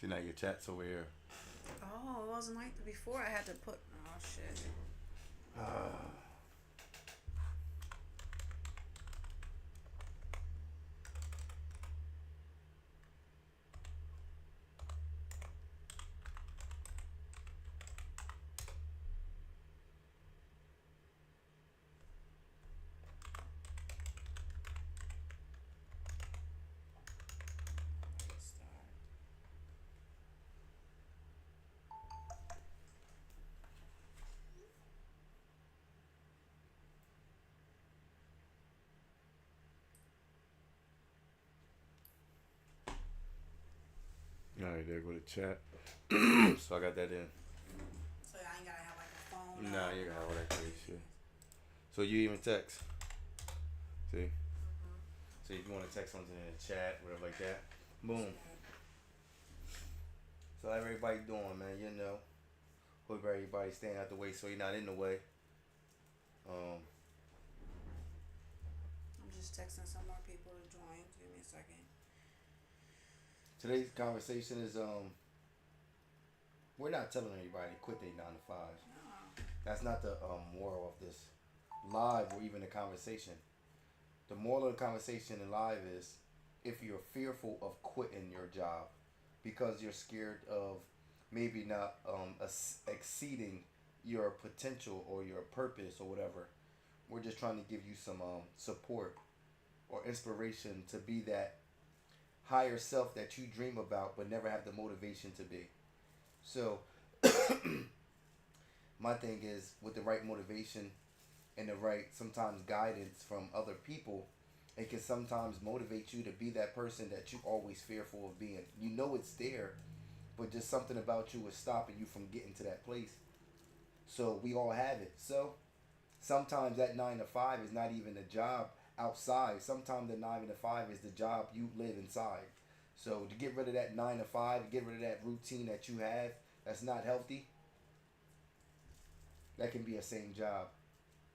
See now your chat's over here. Oh, it wasn't like before. I had to put. Oh shit. Start. All right, there go the chat. So I got that in. So I ain't gotta have like a phone Nah, up you and got all all that that crazy shit. craziness. So you even text. See. Mhm. So if you want to text something in the chat, whatever like that. Boom. Chat. So how everybody doing, man? You know. Hope everybody staying out the way so you're not in the way. Um, I'm just texting some more people to join. Give me a second. Today's conversation is we're not telling anybody to quit their 9 to 5. No. That's not the moral of this live or even the conversation. The moral of the conversation in live is if you're fearful of quitting your job because you're scared of maybe not exceeding your potential or your purpose or whatever, we're just trying to give you some support or inspiration to be that higher self that you dream about but never have the motivation to be. So, my thing is with the right motivation and the right sometimes guidance from other people, it can sometimes motivate you to be that person that you always fearful of being. You know it's there, but just something about you is stopping you from getting to that place. So we all have it. So sometimes that 9 to 5 is not even a job outside. Sometimes the 9 to 5 is the job you live inside. So to get rid of that 9 to 5, get rid of that routine that you have that's not healthy, that can be a same job.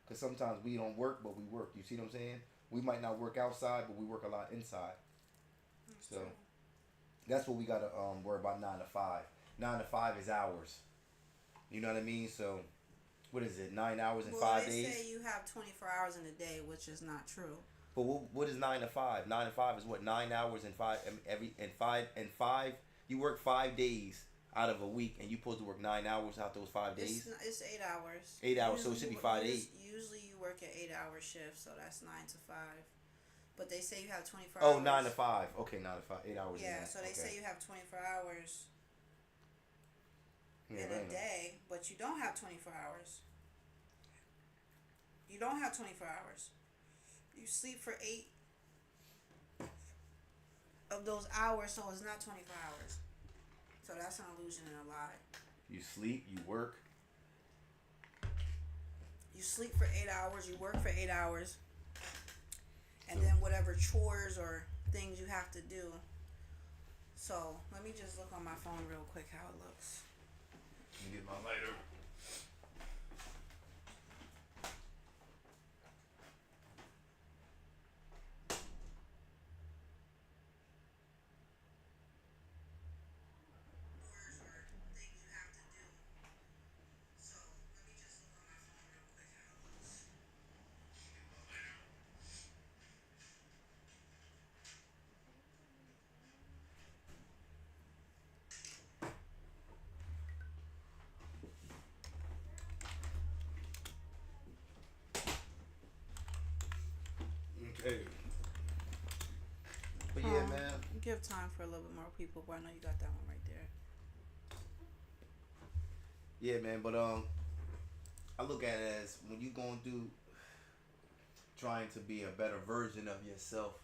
Because sometimes we don't work, but we work. You see what I'm saying? We might not work outside, but we work a lot inside. That's So true. that's what we gotta worry about 9 to 5. 9 to 5 is hours. You know what I mean? So what is it? 9 hours in Well, five they days. say you have 24 hours in a day, which is not true. But what is 9 to 5? 9 to 5 is what 9 hours in five every and five. You work 5 days out of a week, and you supposed to work 9 hours out those 5 days. It's 8 hours. 8 hours, so it should be 5 8. Usually you work an 8 hour shift, so that's 9 to 5. But they say you have 24 Oh, nine to hours. five. Okay, 9 to 5. 8 hours in Yeah, that. so they Okay. say you have 24 hours Yeah, in a right. day, but you don't have 24 hours. You don't have 24 hours. You sleep for 8 of those hours, so it's not 24 hours. So that's an illusion and a lie. You sleep, you work. You sleep for 8 hours, you work for 8 hours, So and then whatever chores or things you have to do. So let me just look on my phone real quick how it looks. let me get my lighter. Chores or things you have to do. So let me just look on my phone real quick how it looks. Okay. But yeah, Um, man. Give time for a little bit more people, but I know you got that one right there. Yeah, man. But I look at it as when you going through trying to be a better version of yourself,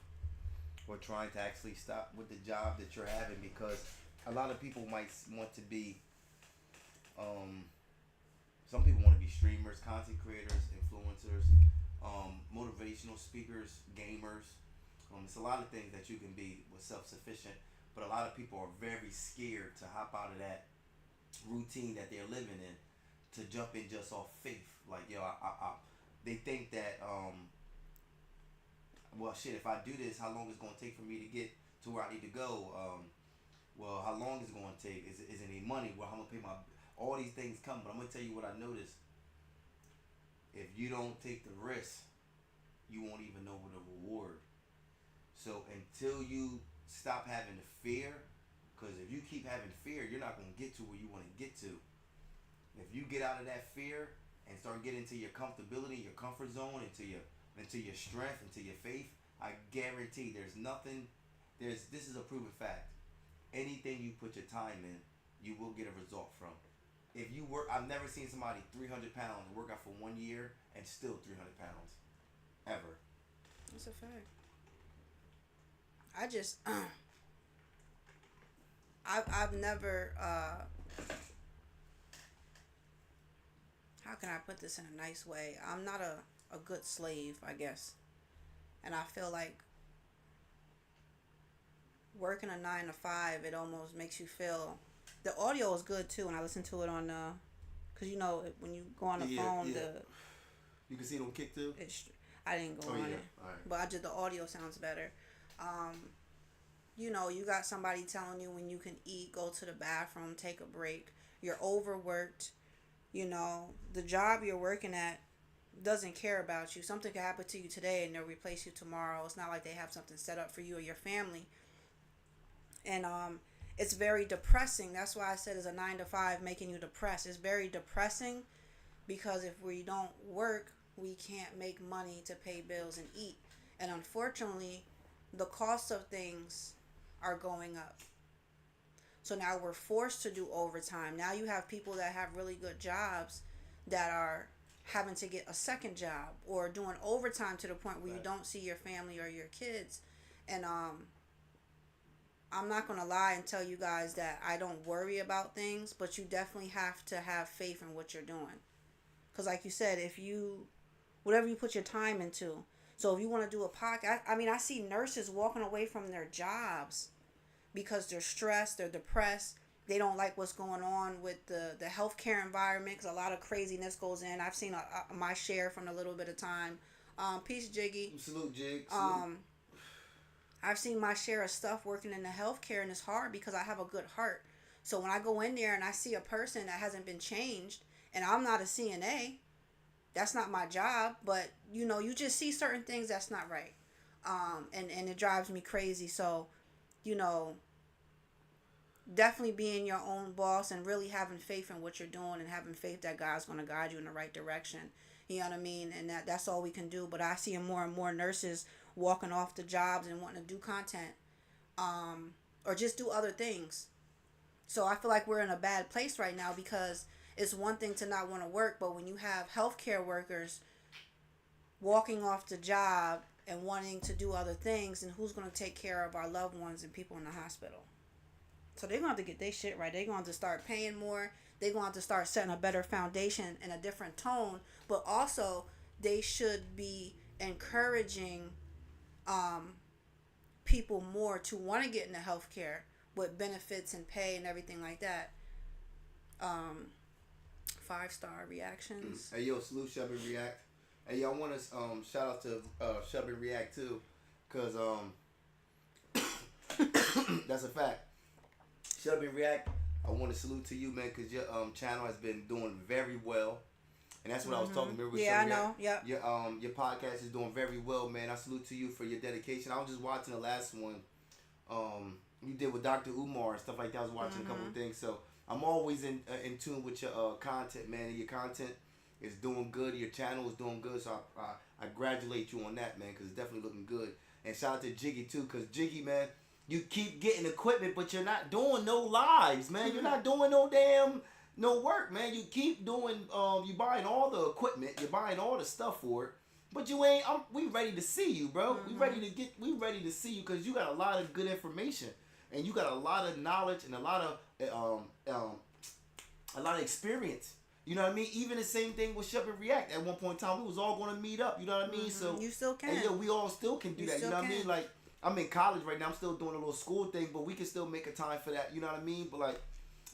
or trying to actually stop with the job that you're having, because a lot of people might want to be um some people want to be streamers, content creators, influencers, motivational speakers, gamers. It's a lot of things that you can be with self-sufficient, but a lot of people are very scared to hop out of that routine that they're living in to jump in just off faith. Like yo, they think that well shit, if I do this, how long is it gonna take for me to get to where I need to go? Well, how long is it going to take? Is it any money? Well, how am I gonna pay my? All these things come, but I'm gonna tell you what I noticed. If you don't take the risk, you won't even know what the reward. So until you stop having the fear, because if you keep having fear, you're not gonna get to where you want to get to. If you get out of that fear and start getting into your comfortability, your comfort zone, into your strength, into your faith, I guarantee there's nothing. This is a proven fact. Anything you put your time in, you will get a result from. If you work, I've never seen somebody 300 pounds work out for 1 year and still 300 pounds, ever. That's a fact. I just, I've never, how can I put this in a nice way? I'm not a good slave, I guess. And I feel like working a 9 to 5, it almost makes you feel. The audio is good too, and I listen to it on cause you know when you go on the phone, yeah. You can see it on Kick too. I didn't go on it, Alright. but the audio sounds better. You know, you got somebody telling you when you can eat, go to the bathroom, take a break. You're overworked. You know, the job you're working at doesn't care about you. Something could happen to you today and they'll replace you tomorrow. It's not like they have something set up for you or your family. And it's very depressing. That's why I said it's a 9 to 5 making you depressed. It's very depressing because if we don't work, we can't make money to pay bills and eat. And unfortunately, the cost of things are going up. So now we're forced to do overtime. Now you have people that have really good jobs that are having to get a second job or doing overtime to the point where you don't see your family or your kids. And I'm not going to lie and tell you guys that I don't worry about things, but you definitely have to have faith in what you're doing. Because like you said, whatever you put your time into. So if you want to do a podcast, I mean, I see nurses walking away from their jobs because they're stressed, they're depressed, they don't like what's going on with the healthcare environment because a lot of craziness goes in. I've seen my share from a little bit of time. Peace, Jiggy. Salute, Jig. Salute. I've seen my share of stuff working in the healthcare, and it's hard because I have a good heart. So when I go in there and I see a person that hasn't been changed, and I'm not a CNA, that's not my job, but you know, you just see certain things that's not right. And it drives me crazy. So, you know, definitely being your own boss and really having faith in what you're doing and having faith that God's going to guide you in the right direction. You know what I mean? And that's all we can do. But I see more and more nurses walking off the jobs and wanting to do content, or just do other things. So I feel like we're in a bad place right now because it's one thing to not want to work, but when you have healthcare workers walking off the job and wanting to do other things, and who's going to take care of our loved ones and people in the hospital? So they're going to have to get their shit right. They're going to have to start paying more. They're going to have to start setting a better foundation and a different tone. But also, they should be encouraging people more to want to get into healthcare with benefits and pay and everything like that. 5-star reactions. Hey, yo, salute Shub and React. Hey, yo, I want to shout out to Shub and React too, because that's a fact. Shub and React, I want to salute to you, man, because your channel has been doing very well. And that's what I was talking about. Yeah, I know. Yep. Your podcast is doing very well, man. I salute to you for your dedication. I was just watching the last one you did with Dr. Umar and stuff like that. I was watching a couple of things. So I'm always in tune with your content, man. And your content is doing good. Your channel is doing good. So I congratulate you on that, man, because it's definitely looking good. And shout out to Jiggy, too, because Jiggy, man, you keep getting equipment, but you're not doing no lives, man. You're not doing no work, man. You keep doing, you buying all the equipment, you're buying all the stuff for it, but you ain't. We ready to see you, bro. We ready to see you because you got a lot of good information and you got a lot of knowledge and a lot of experience. You know what I mean? Even the same thing with Shub and React. At one point in time, we was all gonna meet up. You know what I mean? So you still can. And we all still can do that. You know what I mean? Like I'm in college right now. I'm still doing a little school thing, but we can still make a time for that. You know what I mean? But like.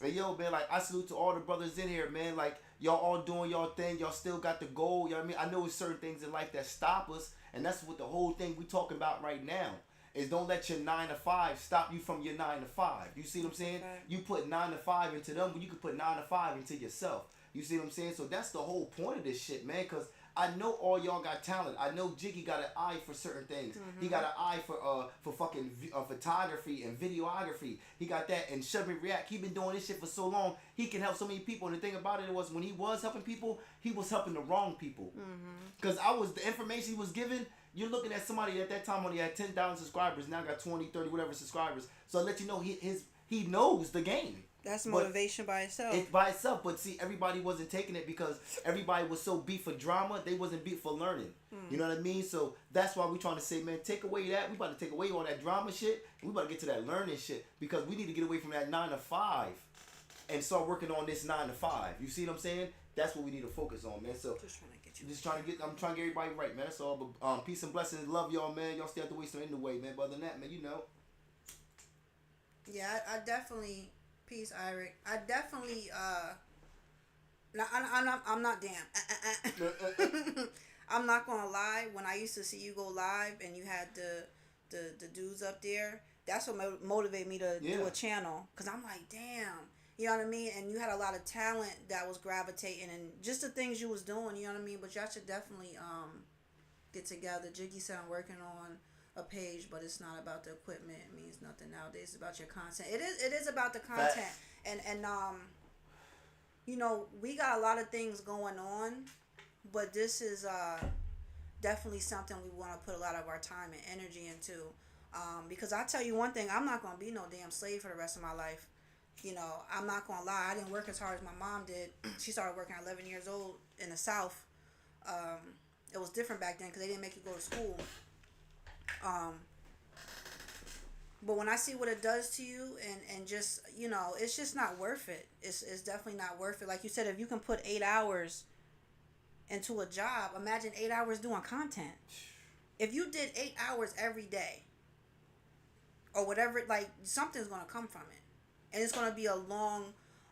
Hey, yo, man, like, I salute to all the brothers in here, man. Like, y'all all doing y'all thing. Y'all still got the goal. You know what I mean? I know there's certain things in life that stop us, and that's what the whole thing we talking about right now. is don't let your 9 to 5 stop you from your 9 to 5. You see what I'm saying? Right. You put 9 to 5 into them, but you can put 9 to 5 into yourself. You see what I'm saying? So that's the whole point of this shit, man. Cause I know all y'all got talent. I know Jiggy got an eye for certain things. He got an eye for fucking photography and videography. He got that. And Chubby React, he been doing this shit for so long. He can help so many people. And the thing about it was when he was helping people, he was helping the wrong people. Cause the information he was giving. You're looking at somebody at that time when he had 10,000 subscribers. Now got 20, 30, whatever subscribers. So I let you know he knows the game. That's motivation by itself. It's by itself, but see, everybody wasn't taking it because everybody was so beat for drama. They wasn't beat for learning. You know what I mean? So that's why we trying to say, man, take away that. We about to take away all that drama shit. And we about to get to that learning shit because we need to get away from that 9 to 5 and start working on this 9 to 5. You see what I'm saying? That's what we need to focus on, man. So I'm trying to get everybody right, man. That's all. But peace and blessings. Love y'all, man. Y'all stay out the way, so in the way, man. But other than that, man, you know. Yeah, I definitely. Peace, Eric. I definitely. I'm not damn. I'm not gonna lie. When I used to see you go live and you had the dudes up there, that's what motivated me to do a channel. Cause I'm like, damn. You know what I mean? And you had a lot of talent that was gravitating and just the things you was doing, you know what I mean? But y'all should definitely get together. Jiggy said I'm working on a page, but it's not about the equipment. It means nothing nowadays. It's about your content. It is about the content. And you know, we got a lot of things going on, but this is definitely something we want to put a lot of our time and energy into. Because I tell you one thing, I'm not gonna be no damn slave for the rest of my life. You know, I'm not gonna lie. I didn't work as hard as my mom did. She started working at 11 years old in the South. It was different back then because they didn't make you go to school. But when I see what it does to you and just, you know, it's just not worth it. It's definitely not worth it. Like you said, if you can put 8 hours into a job, imagine 8 hours doing content. If you did 8 hours every day or whatever, like something's going to come from it. And it's going to be a long,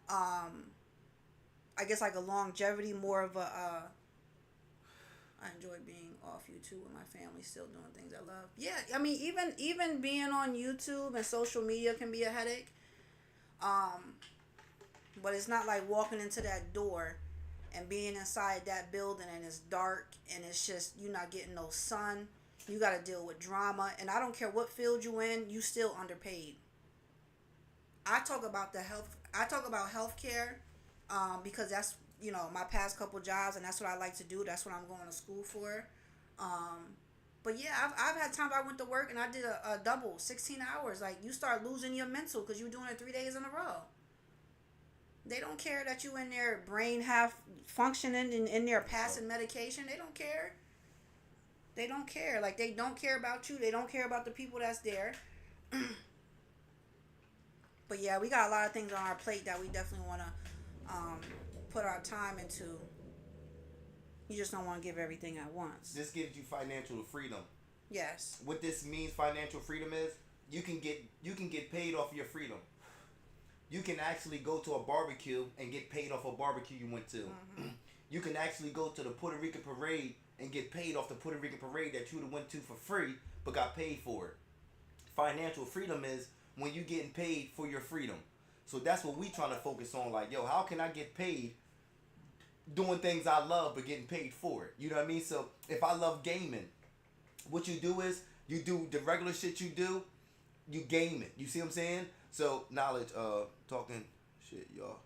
I guess like a longevity, more of a, I enjoy being off YouTube with my family, still doing things I love. Yeah, I mean, even being on YouTube and social media can be a headache. But it's not like walking into that door and being inside that building and it's dark and it's just, you're not getting no sun. You got to deal with drama. And I don't care what field you in, you still underpaid. I talk about healthcare because that's, you know, my past couple jobs, and that's what I like to do. That's what I'm going to school for. But yeah, I've had times I went to work and I did a double, 16 hours. Like, you start losing your mental because you're doing it 3 days in a row. They don't care that you in there, brain half functioning and in there passing medication. They don't care. They don't care. Like, they don't care about you. They don't care about the people that's there. But yeah, we got a lot of things on our plate that we definitely want to put our time into. You just don't want to give everything at once. This gives you financial freedom. Yes. What this means, financial freedom, is you can get paid off your freedom. You can actually go to a barbecue and get paid off a barbecue you went to. Mm-hmm. You can actually go to the Puerto Rican parade and get paid off the Puerto Rican parade that you would have went to for free but got paid for it. Financial freedom is when you getting paid for your freedom. So that's what we trying to focus on. Like, yo, how can I get paid doing things I love but getting paid for it? You know what I mean? So if I love gaming, what you do is you do the regular shit you do, you game it. You see what I'm saying? So knowledge, talking shit, y'all.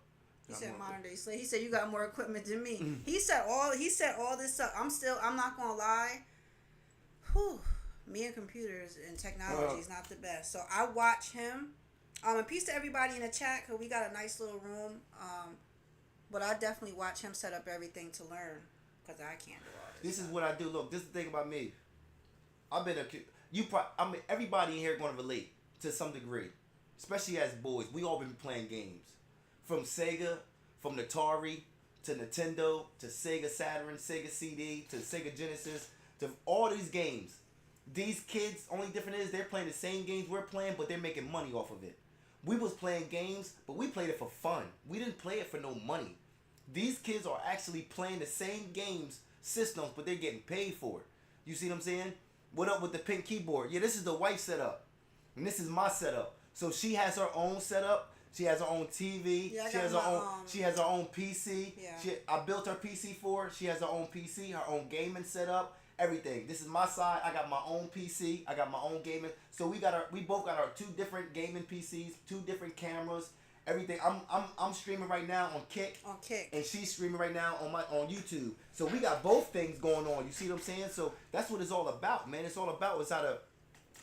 He said modern day slave. He said you got more equipment than me. He said all this stuff. I'm not gonna lie. Whew. Me and computers and technology is not the best. So I watch him. And peace to everybody in the chat because we got a nice little room. But I definitely watch him set up everything to learn because I can't do all this. This is what I do. Look, this is the thing about me. I've been everybody in here going to relate to some degree, especially as boys. We all been playing games, from Sega, from Atari to Nintendo to Sega Saturn, Sega CD to Sega Genesis to all these games. These kids, only different is they're playing the same games we're playing, but they're making money off of it. We was playing games, but we played it for fun. We didn't play it for no money. These kids are actually playing the same games, systems, but they're getting paid for it. You see what I'm saying? What up with the pink keyboard? Yeah, this is the wife setup, and this is my setup. So she has her own setup. She has her own TV. Yeah, She has her own. She has her own PC. Yeah. I built her PC for her. She has her own PC, her own gaming setup, everything. This is my side. I got my own PC. I got my own gaming. So we both got our two different gaming PCs, two different cameras, everything. I'm streaming right now on Kick. On Kick. And she's streaming right now on YouTube. So we got both things going on. You see what I'm saying? So that's what it's all about, man. It's all about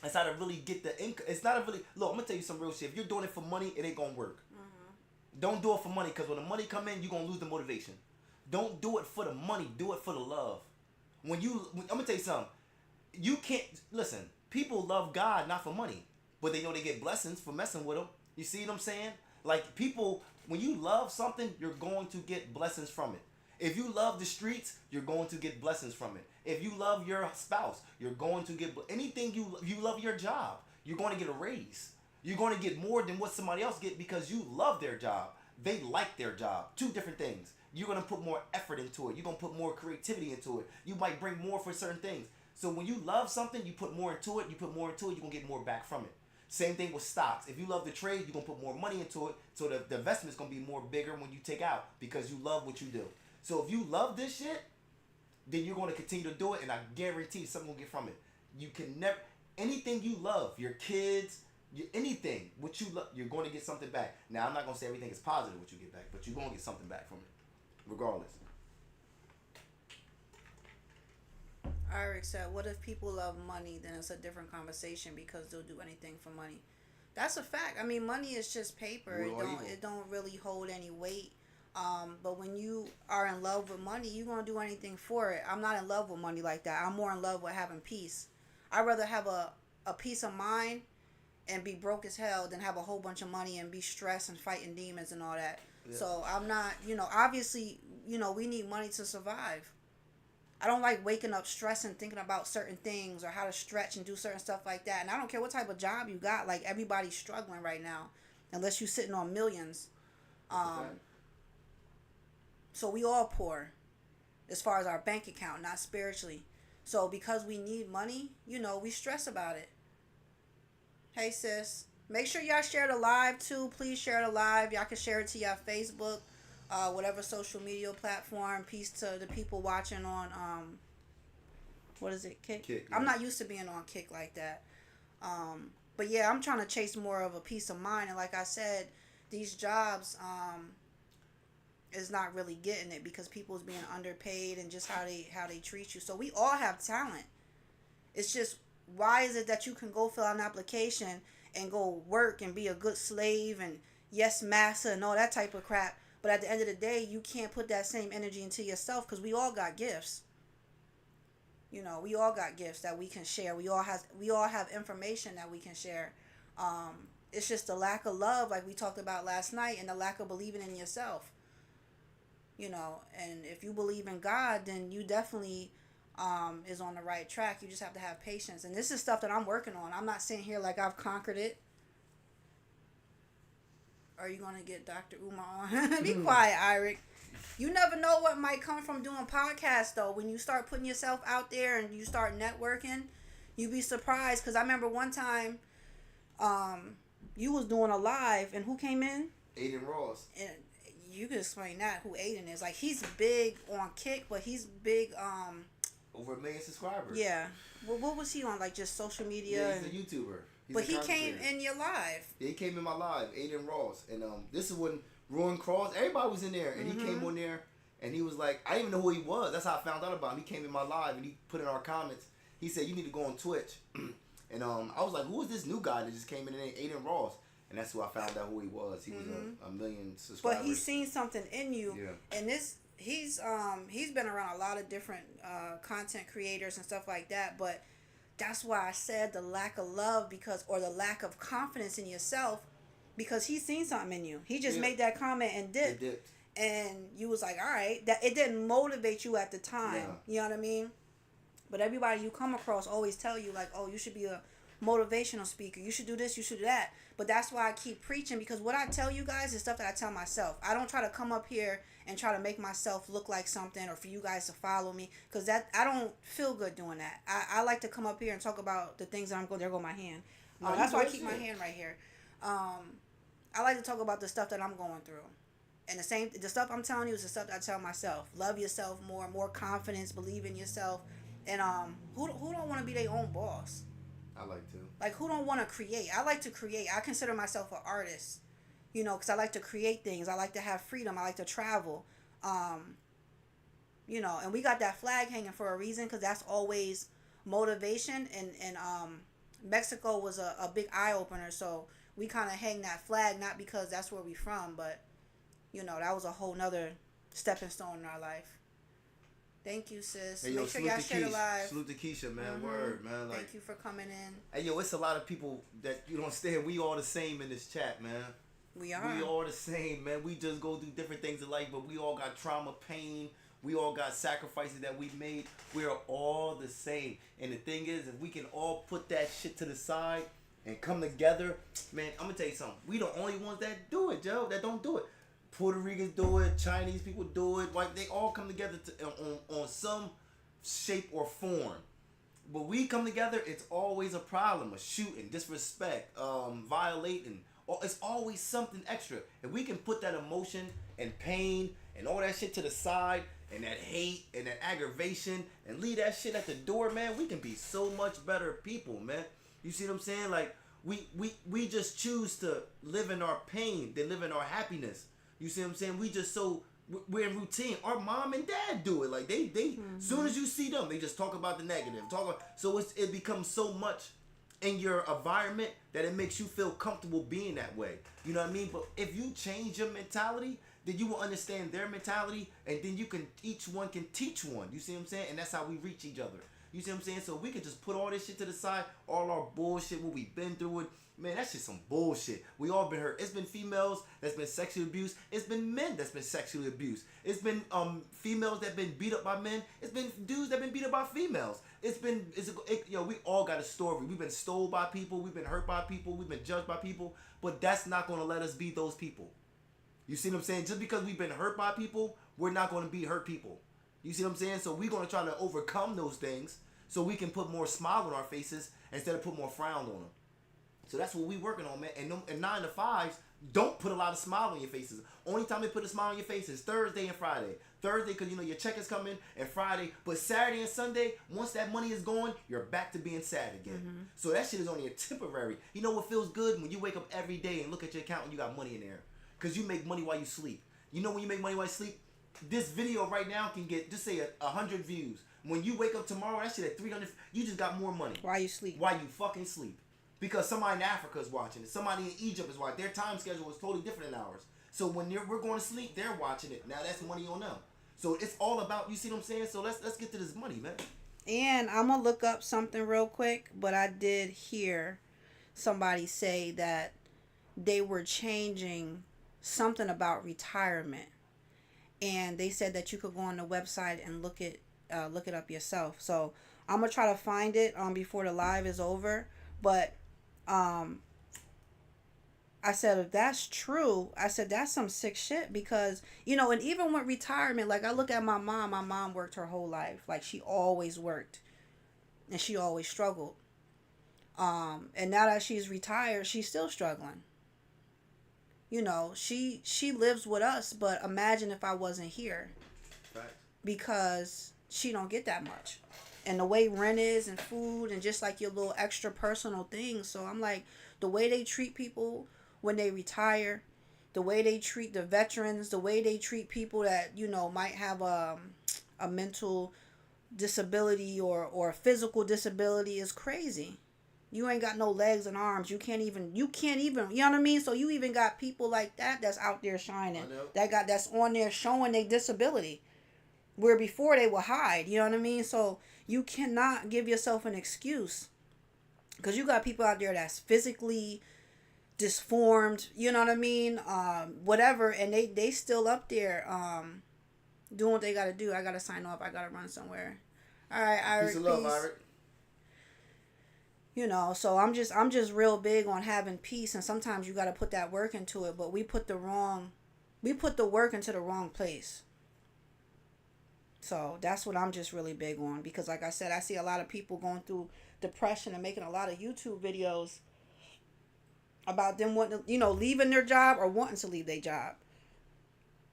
it's how to really get the income. It's not a really look. I'm gonna tell you some real shit. If you're doing it for money, it ain't gonna work. Don't do it for money, because when the money come in, you're gonna lose the motivation. Don't do it for the money. Do it for the love. I'm gonna tell you something. You can't listen. People love God not for money, but they know they get blessings for messing with them. You see what I'm saying? Like people, when you love something, you're going to get blessings from it. If you love the streets, you're going to get blessings from it. If you love your spouse, you're going to get anything you love your job, you're going to get a raise. You're going to get more than what somebody else get because you love their job. They like their job. Two different things. You're going to put more effort into it. You're going to put more creativity into it. You might bring more for certain things. So when you love something, you put more into it. You put more into it, you're going to get more back from it. Same thing with stocks. If you love the trade, you're going to put more money into it. So the investment's going to be more bigger when you take out because you love what you do. So if you love this shit, then you're going to continue to do it, and I guarantee something will get from it. You can never, anything you love, your kids, anything, what you love, you're going to get something back. Now, I'm not going to say everything is positive what you get back, but you're going to get something back from it, regardless. Eric said, what if people love money? Then it's a different conversation because they'll do anything for money. That's a fact. I mean, money is just paper. It don't really hold any weight. But when you are in love with money, you're going to do anything for it. I'm not in love with money like that. I'm more in love with having peace. I'd rather have a peace of mind and be broke as hell than have a whole bunch of money and be stressed and fighting demons and all that. Yeah. So I'm not, obviously, we need money to survive. I don't like waking up stressing, thinking about certain things or how to stretch and do certain stuff like that. And I don't care what type of job you got. Like, everybody's struggling right now, unless you're sitting on millions. So we all poor as far as our bank account, not spiritually. So because we need money, we stress about it. Hey, sis. Make sure y'all share the live, too. Please share the live. Y'all can share it to your Facebook, whatever social media platform. Peace to the people watching on, what is it, Kick? Kick, yeah. I'm not used to being on Kick like that. But, yeah, I'm trying to chase more of a peace of mind. And like I said, these jobs is not really getting it because people's being underpaid and just how they treat you. So we all have talent. It's just, why is it that you can go fill out an application and go work and be a good slave and yes, massa and all that type of crap, but at the end of the day, you can't put that same energy into yourself because we all got gifts. We all got gifts that we can share. We all have information that we can share. It's just the lack of love, like we talked about last night, and the lack of believing in yourself. And if you believe in God, then you definitely is on the right track. You just have to have patience. And this is stuff that I'm working on. I'm not sitting here like I've conquered it. Are you going to get Dr. Umar on? Be quiet, Eric. You never know what might come from doing podcasts, though. When you start putting yourself out there and you start networking, you'd be surprised. Because I remember one time you was doing a live, and who came in? Aiden Ross. And you can explain that, who Aiden is. Like, he's big on Kick, but he's big, over 1 million subscribers. Yeah. Well, what was he on? Like, just social media? Yeah, he's a YouTuber. But he came in your live. Yeah, he came in my live, Aiden Ross. And this is when Rowan Cross, everybody was in there. And he came on there, and he was like, I didn't even know who he was. That's how I found out about him. He came in my live, and he put in our comments. He said, you need to go on Twitch. And I was like, who is this new guy that just came in and Aiden Ross? And that's who I found out who he was. He was a million subscribers. But he's seen something in you. Yeah. And he's been around a lot of different content creators and stuff like that. But that's why I said the lack of love or the lack of confidence in yourself, because he's seen something in you. He just made that comment and dipped. And you was like, all right, that it didn't motivate you at the time. Yeah. You know what I mean? But everybody you come across always tell you like, oh, you should be a motivational speaker. You should do this, you should do that. But that's why I keep preaching, because what I tell you guys is stuff that I tell myself. I don't try to come up here and try to make myself look like something or for you guys to follow me, because that I don't feel good doing that. I like to come up here and talk about the things that I'm going. There go my hand. That's why I keep my hand right here. I like to talk about the stuff that I'm going through. And the stuff I'm telling you is the stuff that I tell myself. Love yourself more confidence, believe in yourself. And who don't want to be their own boss? I like to. Like, who don't want to create? I like to create. I consider myself an artist, you know, because I like to create things. I like to have freedom. I like to travel. You know, and we got that flag hanging for a reason, because that's always motivation. And Mexico was a big eye-opener, so we kind of hang that flag, not because that's where we from, but, you know, that was a whole nother stepping stone in our life. Thank you, sis. Hey, yo, make sure y'all share the live. Salute to Keisha, man. Word, man. Like, thank you for coming in. Hey, yo, it's a lot of people that you don't understand. We all the same in this chat, man. We are. We all the same, man. We just go through different things in life, but we all got trauma, pain. We all got sacrifices that we made. We're all the same. And the thing is, if we can all put that shit to the side and come together, man, I'm going to tell you something. We the only ones that do it, Joe, that don't do it. Puerto Ricans do it, Chinese people do it, like they all come together on some shape or form. But we come together, it's always a problem. A shooting, disrespect, violating. It's always something extra. If we can put that emotion and pain and all that shit to the side, and that hate and that aggravation, and leave that shit at the door, man, we can be so much better people, man. You see what I'm saying? Like, we just choose to live in our pain than live in our happiness. You see what I'm saying? We're in routine. Our mom and dad do it. Like, they soon as you see them, they just talk about the negative. So it becomes so much in your environment that it makes you feel comfortable being that way. You know what I mean? But if you change your mentality, then you will understand their mentality, and then each one can teach one. You see what I'm saying? And that's how we reach each other. You see what I'm saying? So we can just put all this shit to the side, all our bullshit, what we've been through it. Man, that's just some bullshit. We all been hurt. It's been females that's been sexually abused. It's been men that's been sexually abused. It's been females that been beat up by men. It's been dudes that been beat up by females. We all got a story. We've been stole by people. We've been hurt by people. We've been judged by people. But that's not going to let us be those people. You see what I'm saying? Just because we've been hurt by people, we're not going to be hurt people. You see what I'm saying? So we're going to try to overcome those things so we can put more smile on our faces instead of put more frown on them. So that's what we working on, man. And 9 to 5s don't put a lot of smile on your faces. Only time they put a smile on your face is Thursday and Friday. Thursday, because, your check is coming, and Friday. But Saturday and Sunday, once that money is gone, you're back to being sad again. Mm-hmm. So that shit is only a temporary. You know what feels good? When you wake up every day and look at your account and you got money in there. Because you make money while you sleep. You know when you make money while you sleep? This video right now can get, just say, 100 views. When you wake up tomorrow, that shit at 300, you just got more money. While you sleep. While you fucking sleep. Because somebody in Africa is watching it. Somebody in Egypt is watching it. Their time schedule is totally different than ours. So when we're going to sleep, they're watching it. Now that's money on them. So it's all about, you see what I'm saying? So let's get to this money, man. And I'm going to look up something real quick. But I did hear somebody say that they were changing something about retirement. And they said that you could go on the website and look it up yourself. So I'm going to try to find it before the live is over. But I said, if that's true, I said, that's some sick shit, because, and even with retirement, like, I look at my mom worked her whole life. Like, she always worked and she always struggled. And now that she's retired, she's still struggling. She lives with us, but imagine if I wasn't here. Right. Because she don't get that much. And the way rent is and food and just like your little extra personal things. So I'm like, the way they treat people when they retire, the way they treat the veterans, the way they treat people that, might have a mental disability or a physical disability is crazy. You ain't got no legs and arms. You can't even, you know what I mean? So you even got people like that's out there shining. That's on there showing their disability. Where before they would hide, you know what I mean? So you cannot give yourself an excuse. Because you got people out there that's physically disformed, you know what I mean? Whatever, and they still up there doing what they got to do. I got to sign off. I got to run somewhere. All right, Iric. Peace of love, Iric. You know, so I'm just real big on having peace, and sometimes you got to put that work into it, but we put the work into the wrong place. So that's what I'm just really big on, because like I said, I see a lot of people going through depression and making a lot of YouTube videos about them wanting to, leaving their job or wanting to leave their job.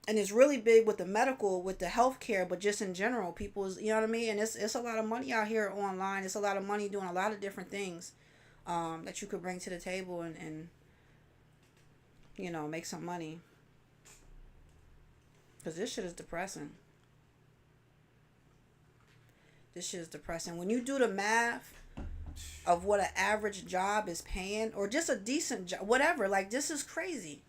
And it's really big with the medical, with the healthcare, but just in general, people's, you know what I mean? And it's a lot of money out here online. It's a lot of money doing a lot of different things that you could bring to the table and make some money. Because this shit is depressing. This shit is depressing. When you do the math of what an average job is paying, or just a decent job, whatever, like, this is crazy.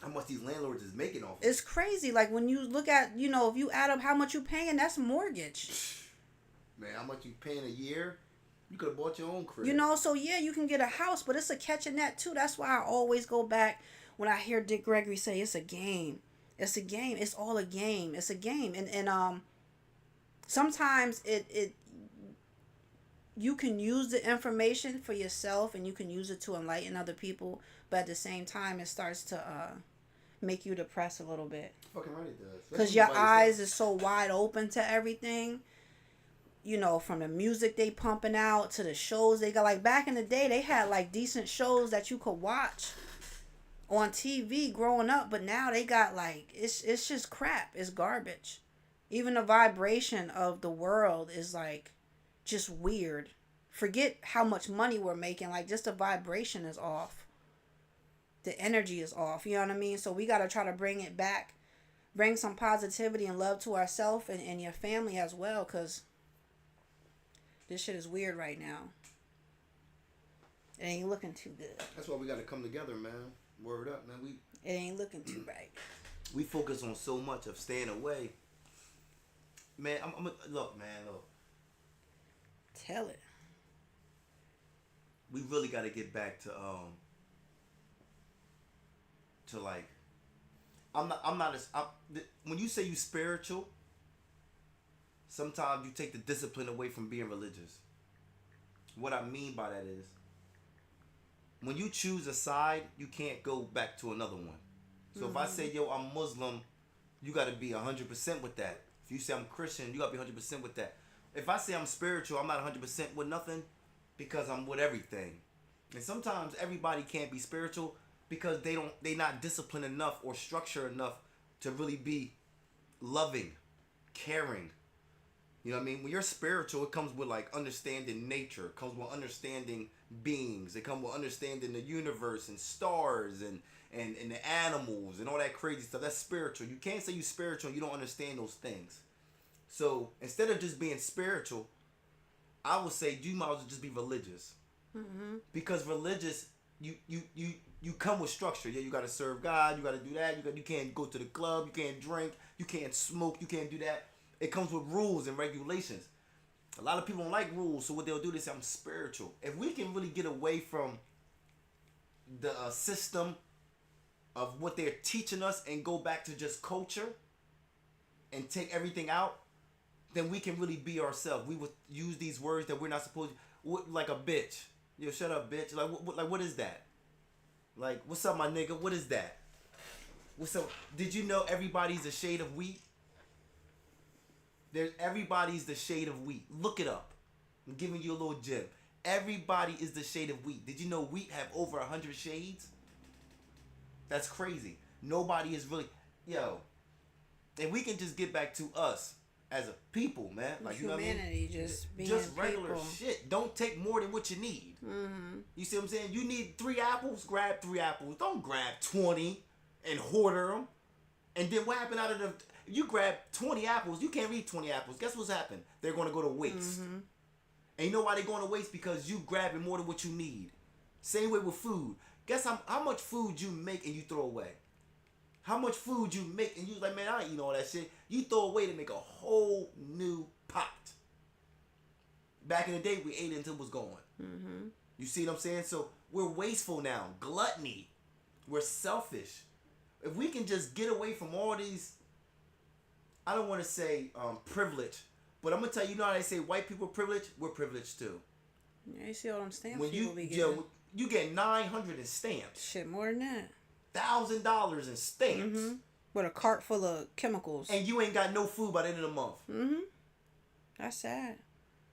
How much these landlords is making off of It's crazy. Like, when you look at, if you add up how much you paying, that's mortgage. Man, how much you paying a year? You could have bought your own crib. So yeah, you can get a house, but it's a catch in that too. That's why I always go back when I hear Dick Gregory say it's a game. It's a game. It's all a game. It's a game. And sometimes it you can use the information for yourself and you can use it to enlighten other people, but at the same time it starts to make you depressed a little bit. Fucking right it does. Because your eyes is so wide open to everything. From the music they pumping out to the shows they got. Like, back in the day, they had like decent shows that you could watch on TV growing up, but now they got like it's just crap. It's garbage. Even the vibration of the world is like just weird. Forget how much money we're making. Like, just the vibration is off. The energy is off. You know what I mean? So we got to try to bring it back. Bring some positivity and love to ourselves and your family as well, because this shit is weird right now. It ain't looking too good. That's why we got to come together, man. Word up, man. It ain't looking too right. We focus on so much of staying away. Man, look. Tell it. We really got to get back to like, when you say you spiritual, sometimes you take the discipline away from being religious. What I mean by that is, when you choose a side, you can't go back to another one. So if I say, yo, I'm Muslim, you got to be 100% with that. If you say I'm Christian, you got to be 100% with that. If I say I'm spiritual, I'm not 100% with nothing, because I'm with everything. And sometimes everybody can't be spiritual because they not disciplined enough or structured enough to really be loving, caring. You know what I mean? When you're spiritual, it comes with like understanding nature. It comes with understanding beings. It comes with understanding the universe and stars and the animals and all that crazy stuff. That's spiritual. You can't say you're spiritual and you don't understand those things. So instead of just being spiritual, I would say you might as well just be religious. Mm-hmm. Because religious, you come with structure. Yeah, you got to serve God. You got to do that. You can't go to the club. You can't drink. You can't smoke. You can't do that. It comes with rules and regulations. A lot of people don't like rules, so what they'll do is say, I'm spiritual. If we can really get away from the system of what they're teaching us and go back to just culture and take everything out, then we can really be ourselves. We would use these words that we're not supposed to, like a bitch. Yo, shut up, bitch. Like what is that? Like, what's up, my nigga? What is that? What's up? Did you know everybody's a shade of wheat? Everybody's the shade of wheat. Look it up. I'm giving you a little gem. Everybody is the shade of wheat. Did you know wheat have over 100 shades? That's crazy. Nobody is really... Yo. And we can just get back to us as a people, man. Like, humanity, you know what I mean? just being just regular people. shit. Don't take more than what you need. Mm-hmm. You see what I'm saying? You need 3 apples, grab 3 apples. Don't grab 20 and hoarder them. And then what happened out of the... You grab 20 apples, you can't eat 20 apples. Guess what's happened? They're going to go to waste. Mm-hmm. And you know why they're going to waste? Because you grabbing more than what you need. Same way with food. Guess how much food you make and you throw away? How much food you make and you like, man, I ain't eating all that shit. You throw away to make a whole new pot. Back in the day, we ate it until it was gone. Mm-hmm. You see what I'm saying? So we're wasteful now. Gluttony. We're selfish. If we can just get away from all these... I don't want to say privilege, but I'm going to tell you, know how they say white people privilege? We're privileged too. Yeah, you see all them stamps When people be yo, getting. you get 900 in stamps, Shit, more than that. $1,000 in stamps, With a cart full of chemicals. and you ain't got no food by the end of the month. That's sad.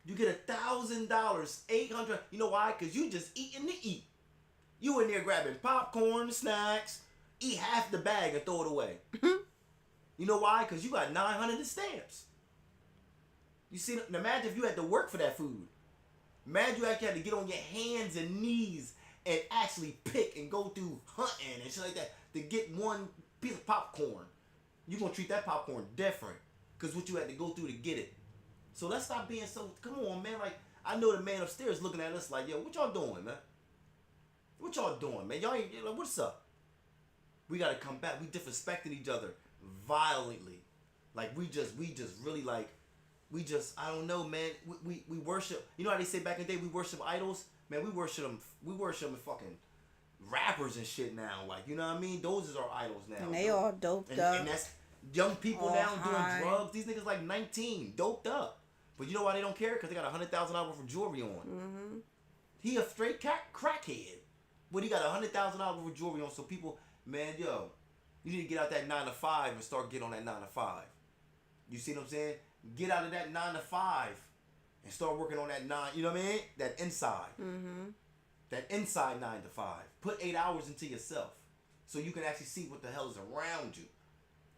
You get $1,000, 800. You know why? Cause you just eating to eat. You in there grabbing popcorn, snacks, eat half the bag and throw it away. You know why? Cause you got 900 in stamps. You see, imagine if you had to work for that food. Imagine you actually had to get on your hands and knees and actually pick and go through hunting and shit like that to get one piece of popcorn. You're going to treat that popcorn different because what you had to go through to get it. So let's stop being so, come on, man. Like, I know the man upstairs looking at us like, yo, what y'all doing, man? What y'all doing, man? Y'all ain't, like, what's up? We got to come back. We disrespecting each other violently. Like, we just really like, I don't know, man. We worship. You know how they say back in the day we worship idols? Man, we worship them fucking rappers and shit now. Like, you know what I mean? Those is our idols now. And they all doped up. And that's young people all now high. doing drugs. These niggas like 19, doped up. But you know why they don't care? Because they got $100,000 worth of jewelry on. He a straight crackhead. But he got $100,000 worth of jewelry on. So people, man, yo, you need to get out that 9 to 5 and start getting on that 9 to 5. You see what I'm saying? Get out of that 9 to 5 and start working on that 9, you know what I mean? That inside. That inside 9 to 5. Put 8 hours into yourself so you can actually see what the hell is around you.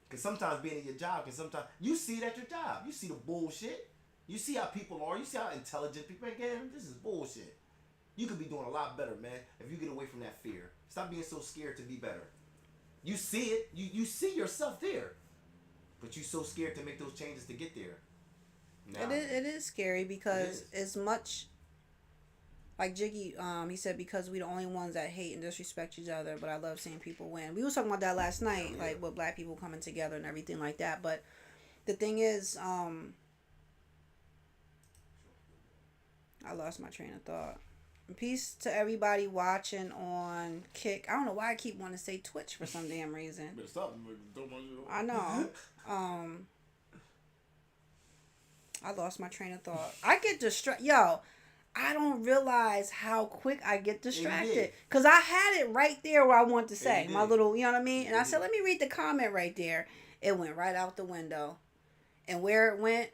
Because sometimes being in your job can sometimes, you see it at your job. You see the bullshit. You see how people are. You see how intelligent people are. Again, this is bullshit. You could be doing a lot better, man, if you get away from that fear. Stop being so scared to be better. You see it. You see yourself there. But you so scared to make those changes to get there. Now, it is scary because it's much like Jiggy, he said, because we the only ones that hate and disrespect each other, but I love seeing people win. We was talking about that last night, like with black people coming together and everything like that. But the thing is, I lost my train of thought. Peace to everybody watching on Kick. I don't know why I keep wanting to say Twitch for some damn reason. I know. I lost my train of thought. I get distracted. Yo, I don't realize how quick I get distracted. Because I had it right there where I want to say. My little, you know what I mean? And I said, let me read the comment right there. It went right out the window. And where it went,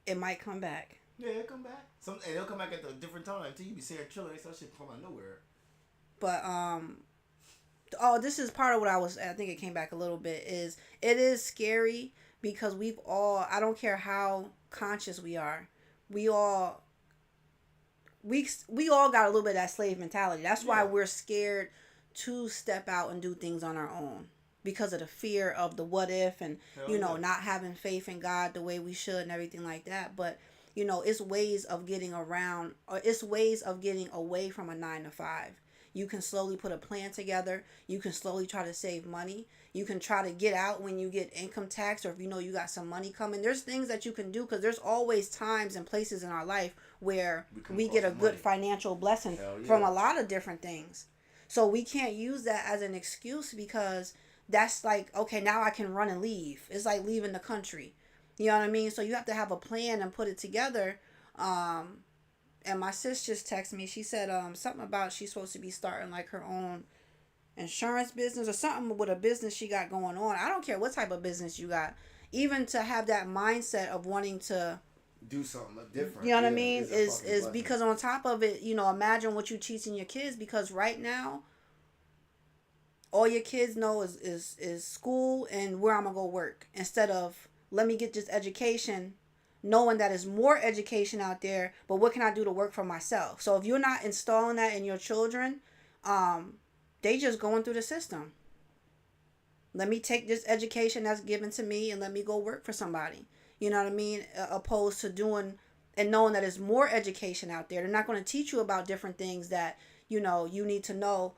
it might come back. Yeah, it'll come back. And it'll come back at a different time too. You be saying chilling, that shit come out of nowhere. But this is part of what I think it came back a little bit, it is scary because I don't care how conscious we are, we all got a little bit of that slave mentality. That's why we're scared to step out and do things on our own, because of the fear of the what if and not having faith in God the way we should and everything like that. But it's ways of getting around, or it's ways of getting away from a 9 to 5. You can slowly put a plan together. You can slowly try to save money. You can try to get out when you get income tax, or if you got some money coming. There's things that you can do, because there's always times and places in our life where we get a good financial blessing from a lot of different things. So we can't use that as an excuse, because that's like, okay, now I can run and leave. It's like leaving the country. You know what I mean? So you have to have a plan and put it together. And my sis just texted me. She said something about she's supposed to be starting like her own insurance business or something with a business she got going on. I don't care what type of business you got. Even to have that mindset of wanting to do something different. You know what I mean? Is because on top of it, imagine what you teaching your kids, because right now all your kids know is school and where I'm gonna go work, instead of let me get this education, knowing that there's more education out there, but what can I do to work for myself? So if you're not installing that in your children, they just going through the system. Let me take this education that's given to me and let me go work for somebody. You know what I mean? Opposed to doing and knowing that there's more education out there. They're not going to teach you about different things that, you need to know,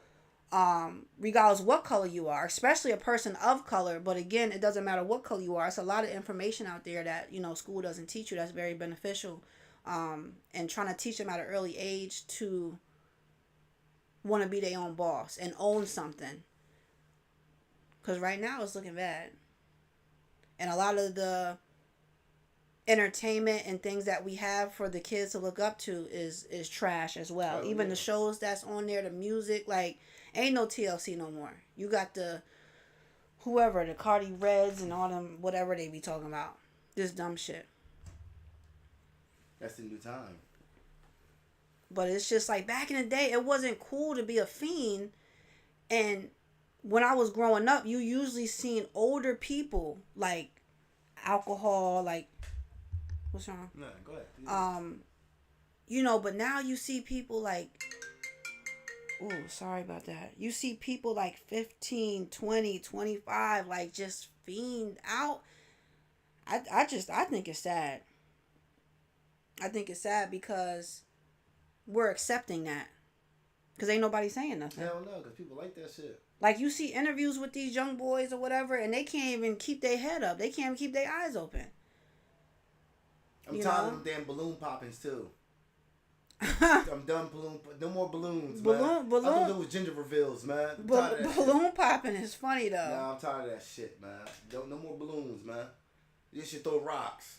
regardless what color you are, especially a person of color. But again, it doesn't matter what color you are. It's a lot of information out there that school doesn't teach you that's very beneficial, and trying to teach them at an early age to want to be their own boss and own something, because right now it's looking bad. And a lot of the entertainment and things that we have for the kids to look up to is trash as well. Oh, Even yeah. the shows that's on there, the music, like ain't no TLC no more. You got the whoever, the Cardi Reds and all them whatever they be talking about. This dumb shit. That's the new time. But it's just like back in the day, it wasn't cool to be a fiend. And when I was growing up, you usually seen older people like alcohol, like what's wrong? No, go ahead. You know, but now you see people like, oh, sorry about that. You see people like 15, 20, 25, like just fiend out. I think it's sad. I think it's sad because we're accepting that. Because ain't nobody saying nothing. Hell no, because people like that shit. Like you see interviews with these young boys or whatever, and they can't even keep their head up. They can't even keep their eyes open. I'm tired of them damn balloon poppings too. I'm done balloon. No more balloons, man. I thought there was ginger reveals, man. I'm tired of that balloon shit. popping is funny though. Nah, I'm tired of that shit, man. No more balloons, man. You should throw rocks.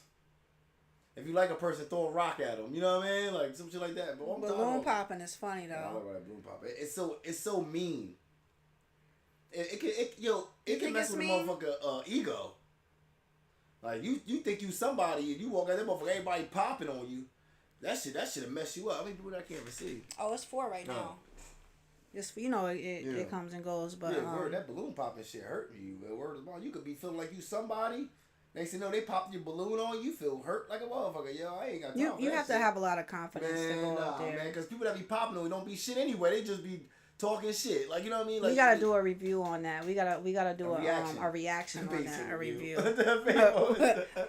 If you like a person, throw a rock at them. You know what I mean? Like some shit like that. But balloon popping is funny though. Nah, I like balloon popping. It's so mean. It can mess with a motherfucker ego. Like you think you somebody and you walk out there, motherfucker, everybody popping on you. That shit'll mess you up. How many people that can't receive? Oh, it's 4 right now. Just it comes and goes, but word, that balloon popping shit hurt you. Word is bond. You could be feeling like you somebody. Next thing you know, they pop your balloon on you, feel hurt like a motherfucker. Yo, I ain't got time for you that have shit. to have a lot of confidence to go up there. Man, because people that be popping on you don't be shit anyway. They just be talking shit. Like, you know what I mean? Like, we gotta do a review on that. We gotta do a reaction on that. A review.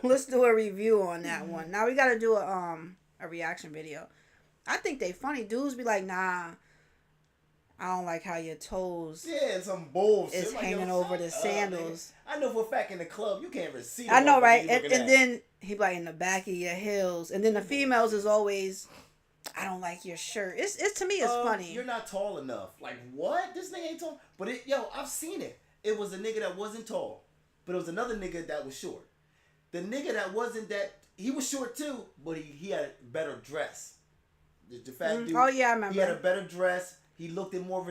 Let's do a review on that one. Now we gotta do a reaction video. I think they funny. Dudes be like, nah, I don't like how your toes. Yeah, some bullshit. Is like, hanging over the sandals. I know for a fact in the club you can't receive. I know, right? And then he be like in the back of your heels, and then the females is always, I don't like your shirt. It's to me it's funny. You're not tall enough. Like what? This nigga ain't tall. But I've seen it. It was a nigga that wasn't tall, but it was another nigga that was short. The nigga that wasn't that, he was short too, but he had a better dress. The fat dude. Oh yeah, I remember. He had a better dress. He looked more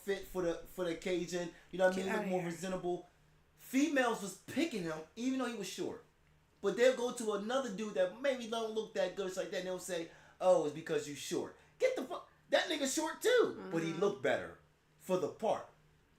fit for the occasion. You know what I mean? He looked more presentable. Females was picking him even though he was short. But they'll go to another dude that maybe don't look that good, like that, and they'll say, "Oh, it's because you short." Get the fuck. That nigga short too, but he looked better for the part.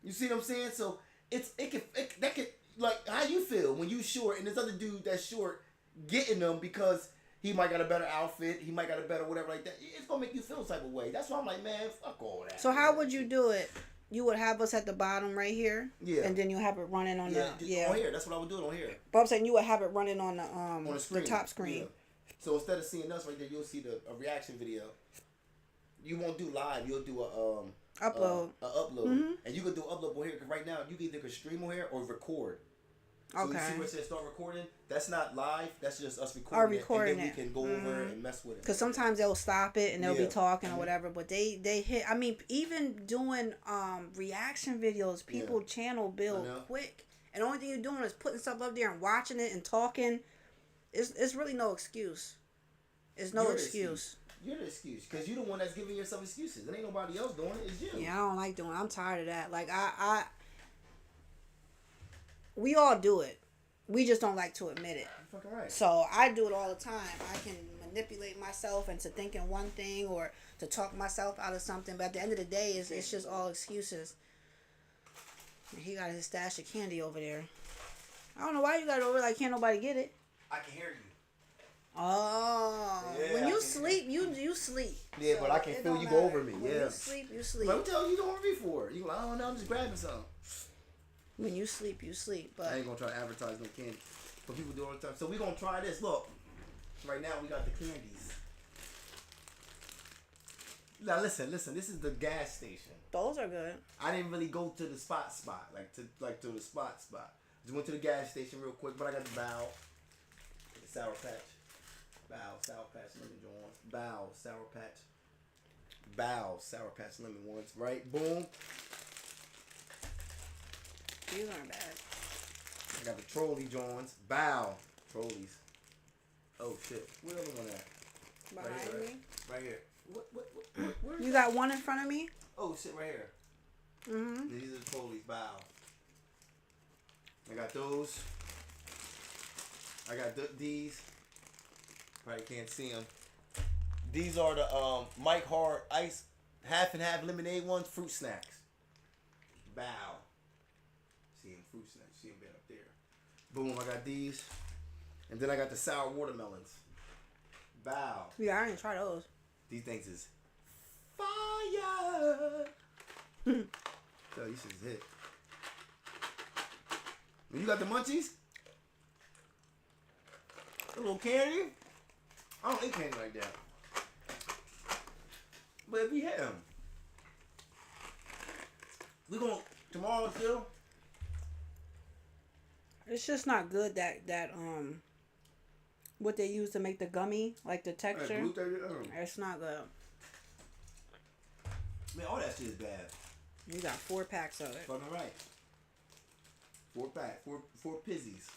You see what I'm saying? So that could like how you feel when you short and this other dude that's short getting them because he might got a better outfit, he might got a better whatever like that. It's gonna make you feel some type of way. That's why I'm like, man, fuck all that. So how would you do it? You would have us at the bottom right here, and then you have it running on on here. That's what I would do it on here. But I'm saying you would have it running on the top screen. Yeah. So instead of seeing us right there, you'll see a reaction video. You won't do live. You'll do a upload. And you could do upload on here because right now you can either stream on here or record. So you see where it says start recording? That's not live. That's just us recording it. And then we can go over and mess with it. Because sometimes they'll stop it and they'll be talking or whatever. But they hit. I mean, even doing reaction videos, people channel build quick. And the only thing you're doing is putting stuff up there and watching it and talking. It's really no excuse. It's no excuse. You're the excuse. Because you're the one that's giving yourself excuses. It ain't nobody else doing it. It's you. Yeah, I don't like doing it. I'm tired of that. Like, we all do it. We just don't like to admit it. You're fucking right. So I do it all the time. I can manipulate myself into thinking one thing or to talk myself out of something. But at the end of the day, it's just all excuses. He got his stash of candy over there. I don't know why you got it over like can't nobody get it. I can hear you. Oh, when you sleep, you sleep. Yeah, so but I can feel you go over me. When you sleep, you sleep. But I'm telling you, you go over me for. You like, oh no, I'm just grabbing something. When you sleep, you sleep. But I ain't gonna try to advertise no candy, but people do it all the time. So we gonna try this. Look, right now we got the candies. Now listen. This is the gas station. Those are good. I didn't really go to the spot, like to the spot. Just went to the gas station real quick, but I got the Bow, the Sour Patch. Bow, Sour Patch Lemon Joints. Bow, Sour Patch Lemon ones. Right? Boom. These aren't bad. I got the Trolley Joints. Bow. Trolleys. Oh shit. Where the other one at? Behind right me. Right here. Where You got one in front of me? Oh shit, right here. Mm-hmm. These are the police. Bow. I got those. I got these. Probably can't see them. These are the Mike Hard Ice half and half lemonade ones, fruit snacks. Bow. See them fruit snacks. See them being up there. Boom, I got these. And then I got the sour watermelons. Bow. Yeah, I didn't try those. These things is fire. So you should hit. You got the munchies? A little candy? I don't eat candy like that. But if we had them, we gonna tomorrow still. It's just not good that what they use to make the gummy, like the texture. It's not good. Man, all that shit is bad. You got 4 packs of it. Fucking right. 4 pack, four pizzies,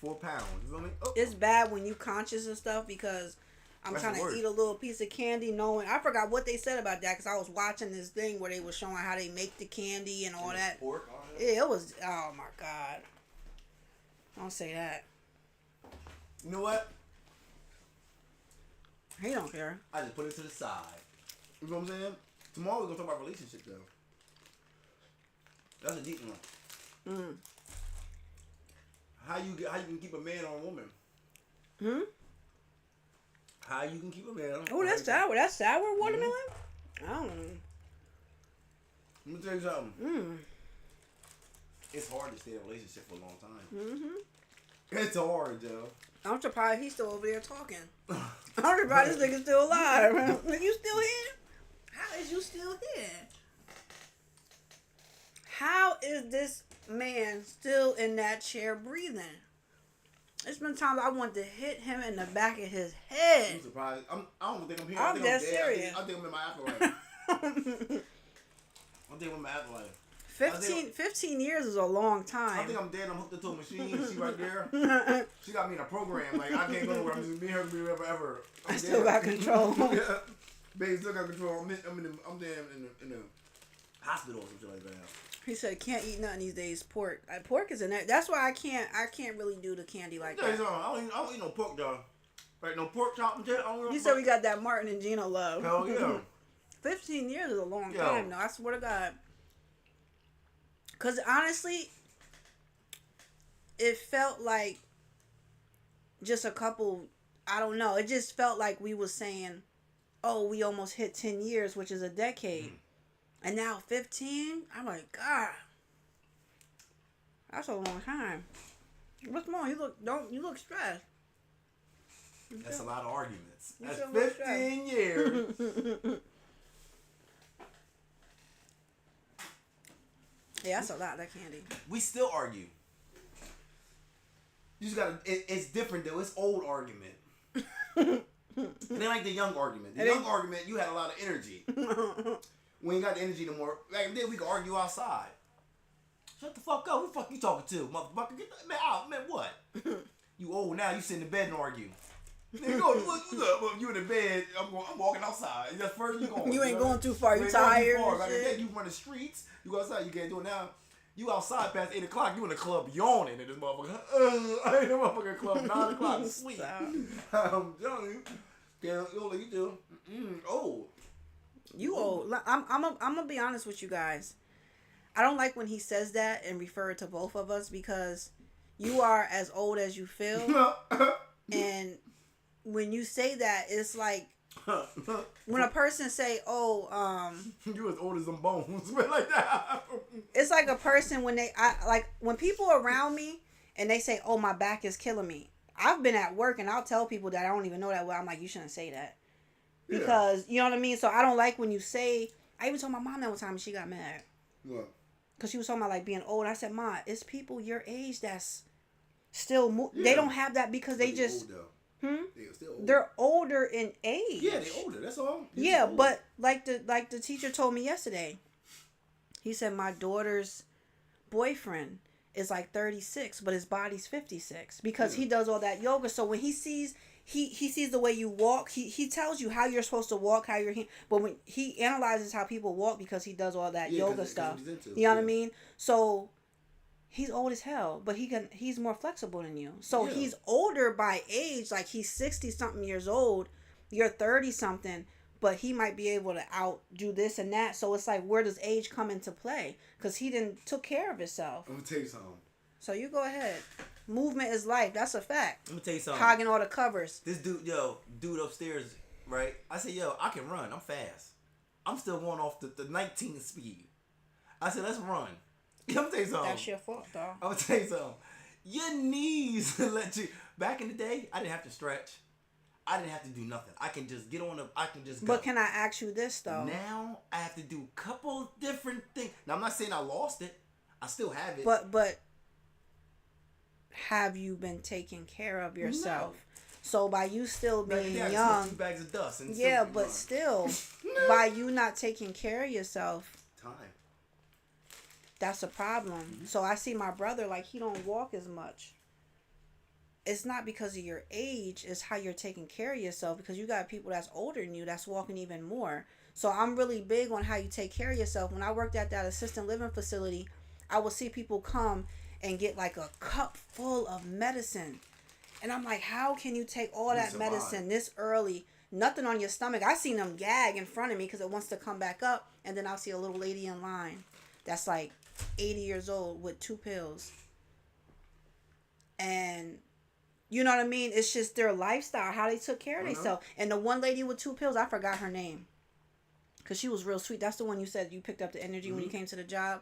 4 pounds. You feel me? Oh. It's bad when you conscious and stuff because I'm That's trying the to worst. eat a little piece of candy knowing I forgot what they said about that because I was watching this thing where they were showing how they make the candy and all that. Pork on it. Yeah, it was. Oh my god! Don't say that. You know what? He don't care. I just put it to the side. You know what I'm saying? Tomorrow we're gonna talk about relationships though. That's a deep one. Mm. How you can keep a man or a woman? Hmm. How you can keep a man? Oh, that's sour. That's sour watermelon. I don't know. Let me tell you something. Mm. It's hard to stay in a relationship for a long time. Mm-hmm. It's hard, Joe. I'm surprised he's still over there talking. I'm surprised this nigga's still alive. Like, you still here? How is you still here? How is this man still in that chair breathing? It's been times I want to hit him in the back of his head. I'm surprised. I don't think I'm here. I'm dead serious. I think I'm in my afterlife. I think I'm in my afterlife. 15 years is a long I time. think I'm dead. I'm hooked into a machine. She right there. She got me in a program. Like I can't go nowhere. I'm just be here to be forever. I still got control. Yeah. Baby still got control. I'm there in the hospital or some shit like that. He said can't eat nothing these days. Pork. Pork is in there. That's why I can't really do the candy like that. I don't eat no pork though. Like no pork chop and shit. You said we got that Martin and Gino love. Hell yeah. 15 years is a long time though. I swear to God. Cause honestly, it felt like just a couple. I don't know. It just felt like we was saying, "Oh, we almost hit 10 years, which is a decade." And now 15? I'm like, God. That's a long time. What's more? You look stressed. That's a lot of arguments. You That's feel more 15 years. Yeah, that's a lot, that candy. We still argue. You just gotta. It's different though. It's old argument. It ain't like the young argument. The young argument, you had a lot of energy. We ain't got the energy no more. Back then, we could argue outside. Shut the fuck up. Who the fuck you talking to, motherfucker? Get the man out. Man, what? You old now. You sit in the bed and argue. Nigga, go. What's up? You in the bed. I'm walking outside. That's first you going. You ain't going too far. You tired. Back then, you run the streets. You go outside. You can't do it now. You outside past 8 o'clock. You in the club yawning in this motherfucker. I ain't in the motherfucking club 9 o'clock. Sleep. I'm telling you. Can't do what you do. Old. You old. I'm gonna be honest with you guys. I don't like when he says that and refer to both of us because you are as old as you feel. And when you say that, it's like when a person say, "Oh, you as old as them bones," like that. It's like a person when when people around me and they say, "Oh, my back is killing me." I've been at work and I'll tell people that I don't even know that well. I'm like, you shouldn't say that because you know what I mean. So I don't like when you say. I even told my mom that one time and she got mad. What? Because she was talking about like being old. I said, "Ma, it's people your age that's still Yeah. They don't have that because they just They're still old. They're older in age. Yeah, they're older. That's all. Yeah, but like the teacher told me yesterday. He said my daughter's boyfriend is like 36, but his body's 56 because he does all that yoga. So when he sees he sees the way you walk. He tells you how you're supposed to walk, how you're. But when he analyzes how people walk because he does all that yoga stuff. You know what I mean? So he's old as hell, but he's more flexible than you. So he's older by age, like he's 60 something years old. You're 30 something, but he might be able to outdo this and that. So it's like, where does age come into play? Because he didn't took care of himself. I'm gonna tell you something. So you go ahead. Movement is life. That's a fact. I'm gonna tell you something. Hogging all the covers. This dude upstairs, right? I said, yo, I can run. I'm fast. I'm still going off the 19 speed. I said, let's run. I'm gonna tell you something. That's your fault, dog. I'm gonna tell you something. Your knees let you. Back in the day, I didn't have to stretch. I didn't have to do nothing. I can just get on I can just go. But can I ask you this though? Now I have to do a couple different things. Now I'm not saying I lost it. I still have it. But have you been taking care of yourself? No. So by you still being young, 2 bags of dust. And yeah, but still, by you not taking care of yourself, time. That's a problem. Mm-hmm. So I see my brother, like, he don't walk as much. It's not because of your age, it's how you're taking care of yourself, because you got people that's older than you that's walking even more. So I'm really big on how you take care of yourself. When I worked at that assisted living facility, I would see people come and get like a cup full of medicine. And I'm like, how can you take all that medicine this early? Nothing on your stomach. I seen them gag in front of me because it wants to come back up. And then I'll see a little lady in line that's like 80 years old with 2 pills. And you know what I mean? It's just their lifestyle, how they took care of themselves. And the one lady with 2 pills, I forgot her name. Because she was real sweet. That's the one you said you picked up the energy when you came to the job.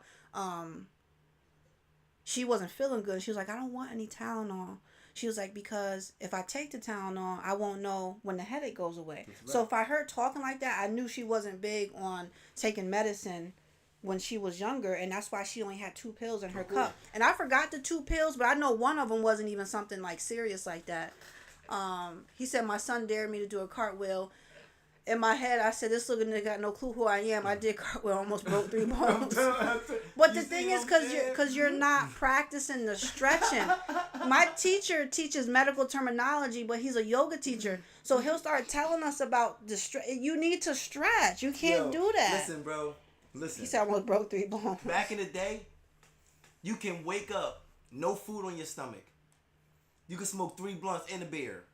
She wasn't feeling good. She was like, I don't want any Tylenol. She was like, because if I take the Tylenol, I won't know when the headache goes away. Right. So if I heard talking like that, I knew she wasn't big on taking medicine when she was younger. And that's why she only had 2 pills in her cup. And I forgot the 2 pills, but I know one of them wasn't even something like serious like that. He said, my son dared me to do a cartwheel. In my head, I said, this little nigga got no clue who I am. I did cartwheel, almost broke 3 bones. But the thing is, because you're not practicing the stretching. My teacher teaches medical terminology, but he's a yoga teacher. So he'll start telling us about the stretch. You need to stretch. You can't do that. Listen, bro. Listen. He said, I almost broke 3 bones. Back in the day, you can wake up, no food on your stomach. You can smoke 3 blunts and a beer.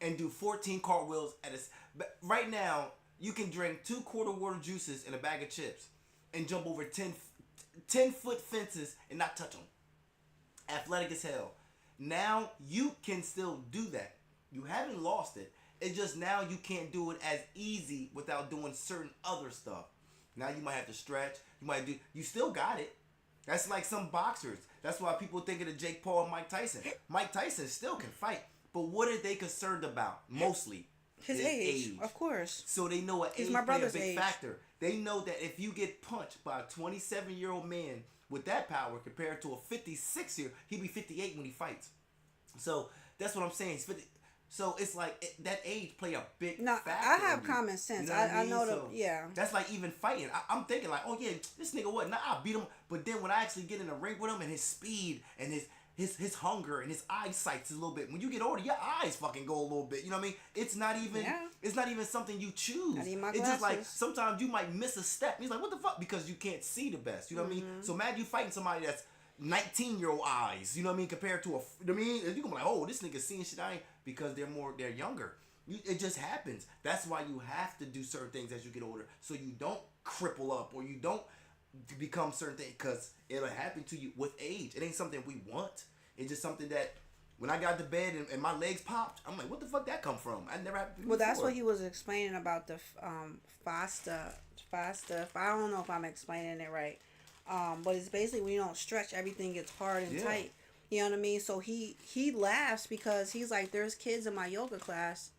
And do 14 cartwheels at a... Right now, you can drink 2 quarter water juices and a bag of chips and jump over 10-foot fences and not touch them. Athletic as hell. Now, you can still do that. You haven't lost it. It's just now you can't do it as easy without doing certain other stuff. Now you might have to stretch. You still got it. That's like some boxers. That's why people think of the Jake Paul and Mike Tyson. Mike Tyson still can fight. But what are they concerned about? Mostly his age, of course. So they know age plays a big factor. They know that if you get punched by a 27-year-old man with that power compared to a 56-year, he'd be 58 when he fights. So that's what I'm saying. He's 50. So it's like that age play a big factor. I have common sense. I know That's like even fighting. I'm thinking like, oh yeah, this nigga what? Nah, I beat him. But then when I actually get in the ring with him and his speed and his hunger and his eyesight's a little bit. When you get older, your eyes fucking go a little bit. You know what I mean? It's not even something you choose. I need my it's glasses. Just like sometimes you might miss a step. He's like, what the fuck? Because you can't see the best. You know what I mean? So imagine you fighting somebody that's 19-year-old eyes. You know what I mean? Compared to you know what I mean? You can be like, oh, this nigga seeing shit I ain't, because they're younger. It just happens. That's why you have to do certain things as you get older, so you don't cripple up or you don't become certain things, because it'll happen to you with age. It ain't something we want. It's just something that when I got to bed and my legs popped, I'm like, what the fuck that come from? I never happened to me before. That's what he was explaining about the FASTA. I don't know if I'm explaining it right. But it's basically when you don't stretch, everything gets hard and tight. You know what I mean? So he laughs because he's like, there's kids in my yoga class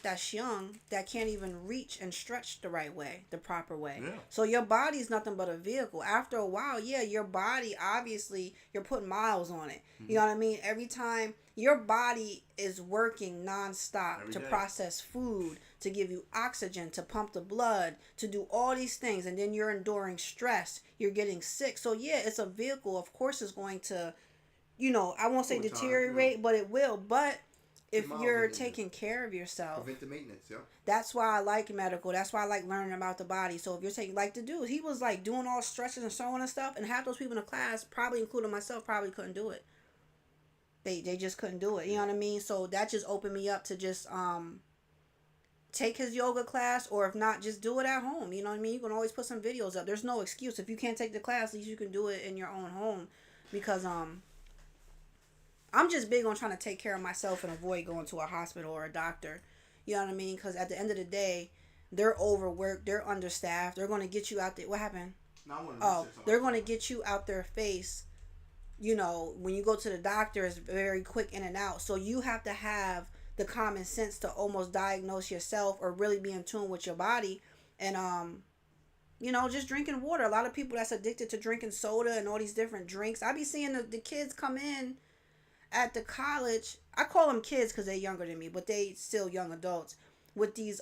that's young that can't even reach and stretch the right way, the proper way. Yeah. So your body's nothing but a vehicle. After a while, your body, obviously, you're putting miles on it. Mm-hmm. You know what I mean? Every time your body is working nonstop to process food, to give you oxygen, to pump the blood, to do all these things. And then you're enduring stress. You're getting sick. So yeah, it's a vehicle. Of course it's going to, I won't say deteriorate, but it will. But if you're taking care of yourself. Preventive maintenance, yeah. That's why I like medical. That's why I like learning about the body. So if you're taking, like the dude, he was like doing all stretches and so on and stuff, and half those people in the class, probably including myself, probably couldn't do it. They just couldn't do it. You know what I mean? So that just opened me up to just take his yoga class, or if not, just do it at home. You know what I mean? You can always put some videos up. There's no excuse. If you can't take the class, at least you can do it in your own home. Because I'm just big on trying to take care of myself and avoid going to a hospital or a doctor. You know what I mean? Because at the end of the day, they're overworked, they're understaffed, they're going to get you out there. What happened? No, they're going to get you out their face. You know, when you go to the doctor, it's very quick in and out. So you have to have the common sense to almost diagnose yourself or really be in tune with your body. And, you know, just drinking water. A lot of people that's addicted to drinking soda and all these different drinks. I be seeing the kids come in at the college. I call them kids because they're younger than me, but they still young adults. With these,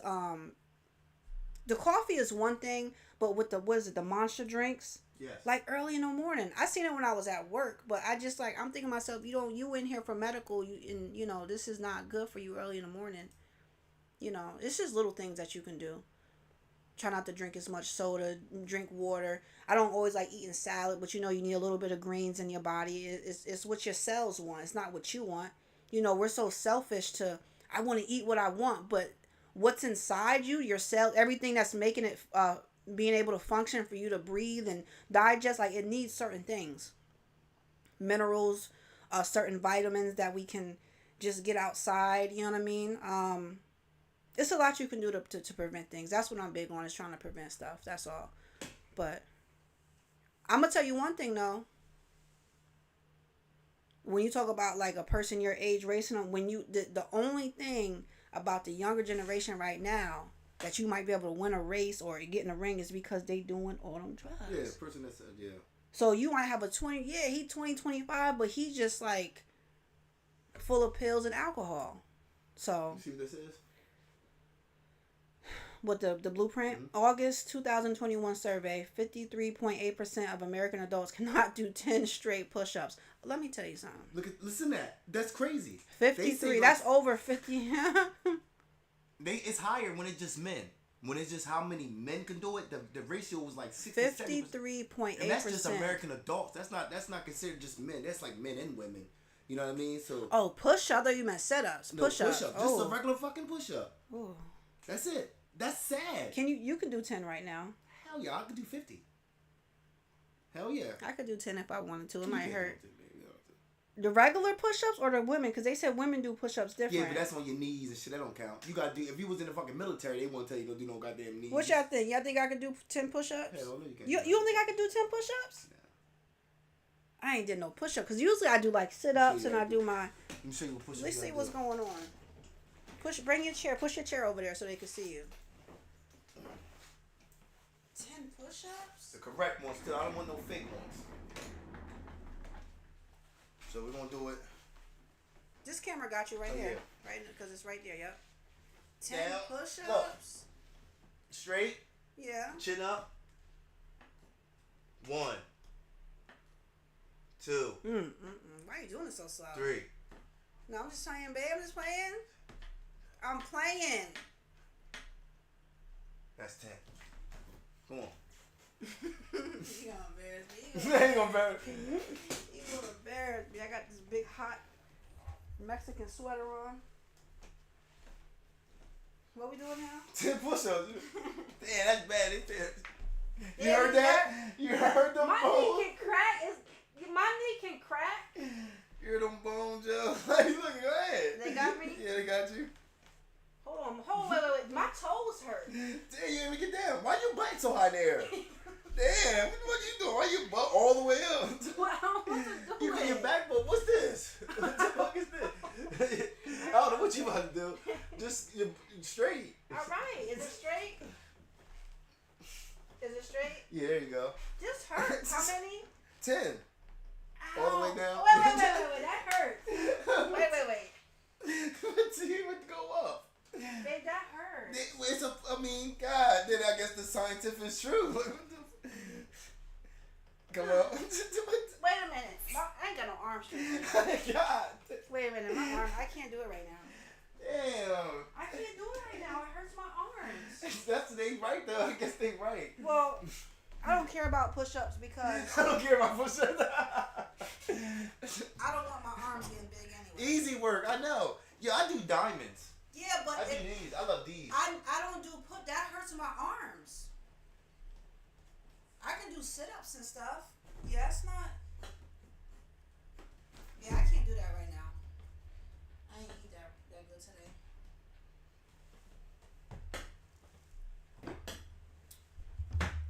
the coffee is one thing, but with the Monster drinks? Yes. Like early in the morning. I seen it when I was at work, but I just I'm thinking to myself, you in here for medical, this is not good for you early in the morning. You know, it's just little things that you can do. Try not to drink as much soda, drink water. I don't always like eating salad, but you need a little bit of greens in your body. It's what your cells want. It's not what you want. We're so selfish I want to eat what I want, but what's inside you, your cell, everything that's making it being able to function for you to breathe and digest, it needs certain things, minerals, certain vitamins that we can just get outside. You know what I mean? It's a lot you can do to prevent things. That's what I'm big on, is trying to prevent stuff. That's all. But I'm gonna tell you one thing though. When you talk about a person your age racing them, the only thing about the younger generation right now that you might be able to win a race or get in a ring is because they doing all them drugs. Yeah, the person that said, yeah. So you might have he 20, 25, but he's just full of pills and alcohol. So you see what this is? What the blueprint? Mm-hmm. August 2021 survey, 53.8% of American adults cannot do 10 straight push-ups. Let me tell you something. Listen to that. That's crazy. 53. That's over 50. It's higher when it's just men. When it's just how many men can do it, the ratio was 53.8%. And that's just American adults. That's not considered just men. That's men and women. You know what I mean? So. Oh, push-up. I thought you meant sit-ups. Push-ups. Push-up. Just a regular fucking push-up. Oh. That's it. That's sad. You can do 10 right now. Hell yeah, I could do 50. Hell yeah. I could do 10 if I wanted to. It might hurt. The regular push-ups or the women? Because they said women do push-ups different. Yeah, but that's on your knees and shit. That don't count. You gotta do. If you was in the fucking military, they won't tell you to do no goddamn knees. What y'all think? Y'all think I could do 10 push-ups? Hell no, you can't. You don't think I could do 10 push-ups? No. I ain't did no push-up because usually I do sit-ups and I do my. Let me show you what push-ups. Let's see what's going on. Bring your chair. Push your chair over there so they can see you. 10 push-ups? The correct ones still. I don't want no fake ones. So we're gonna do it. This camera got you right here. Yeah. Right, because it's right there, yep. 10 down, push-ups. Look. Straight. Yeah. Chin up. 1, 2. Why are you doing it so slow? 3. No, I'm just playing, babe. I'm just playing. I'm playing. That's 10. Come on. You gonna embarrass me. I ain't gonna embarrass me. You gonna embarrass me. I got this big hot Mexican sweater on. What we doing now? 10 push-ups. Damn, that's bad. You heard that? You heard them bones? bones? My knee can crack. You heard them bones, Joe? Hey, look, go ahead. They got me? Yeah, they got you. Hold on. Wait. My toes hurt. Damn, you didn't even get down. Why you bite so high there? Damn, what you doing? Why you butt all the way up? Well, I don't know what to do. You got your back, but what's this? What the fuck is this? I don't know what you about to do. Just you're straight. All right. Is it straight? Is it straight? Yeah, there you go. This hurts. How many? 10. Ow. All the way down. Wait. That hurts. Wait. What's he would go up? Babe, that hurts. God, then I guess the scientific is true. Come on. Wait a minute. I ain't got no arm strength. God. Wait a minute. My arm, I can't do it right now. I can't do it right now. It hurts my arms. That's they right though. I guess they right. Well, I don't care about push-ups because I don't care about push-ups. I don't want my arms getting big anyway. Easy work, I know. Yeah, I do diamonds. Yeah, but I do these. I love these. I don't do that hurts my arms. I can do sit-ups and stuff. Yeah, it's not. Yeah, I can't do that right now. I ain't eat that good today.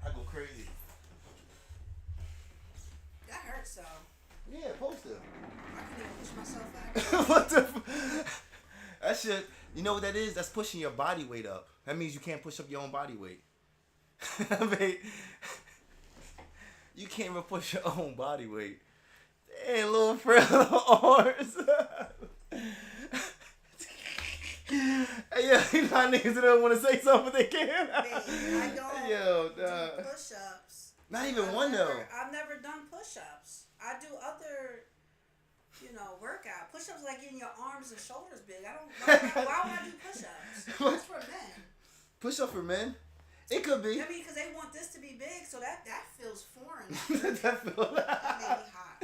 I go crazy. That hurts though. Yeah, post it. I can even push myself back. What the? That shit. You know what that is? That's pushing your body weight up. That means you can't push up your own body weight. I mean, you can't even push your own body weight. Damn, little frail arms. Hey, yeah, you know niggas that don't want to say something, but they can. Man, I don't do push-ups. Not even one though. I've never done push-ups. I do other, workout. Push-ups like getting your arms and shoulders big. Why would I do push-ups? That's for men. Push-up for men? It could be. I mean, because they want this to be big, so that feels foreign. That made me hot.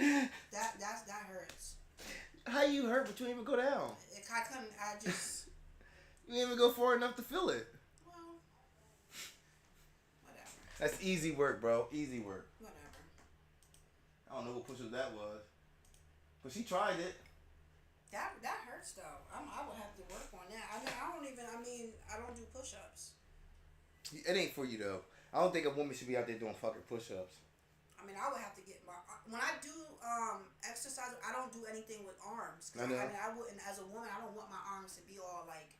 That hurts. How you hurt, but you didn't even go down? I couldn't. I just. You didn't even go far enough to feel it. Well, whatever. That's easy work, bro. Easy work. Whatever. I don't know what push-up that was, but she tried it. That hurts though. I would have to work on that. I don't do push-ups. It ain't for you though. I don't think a woman should be out there doing fucking push-ups. I mean, I would have to get when I do exercise, I don't do anything with arms. I know. I wouldn't, as a woman, I don't want my arms to be all like,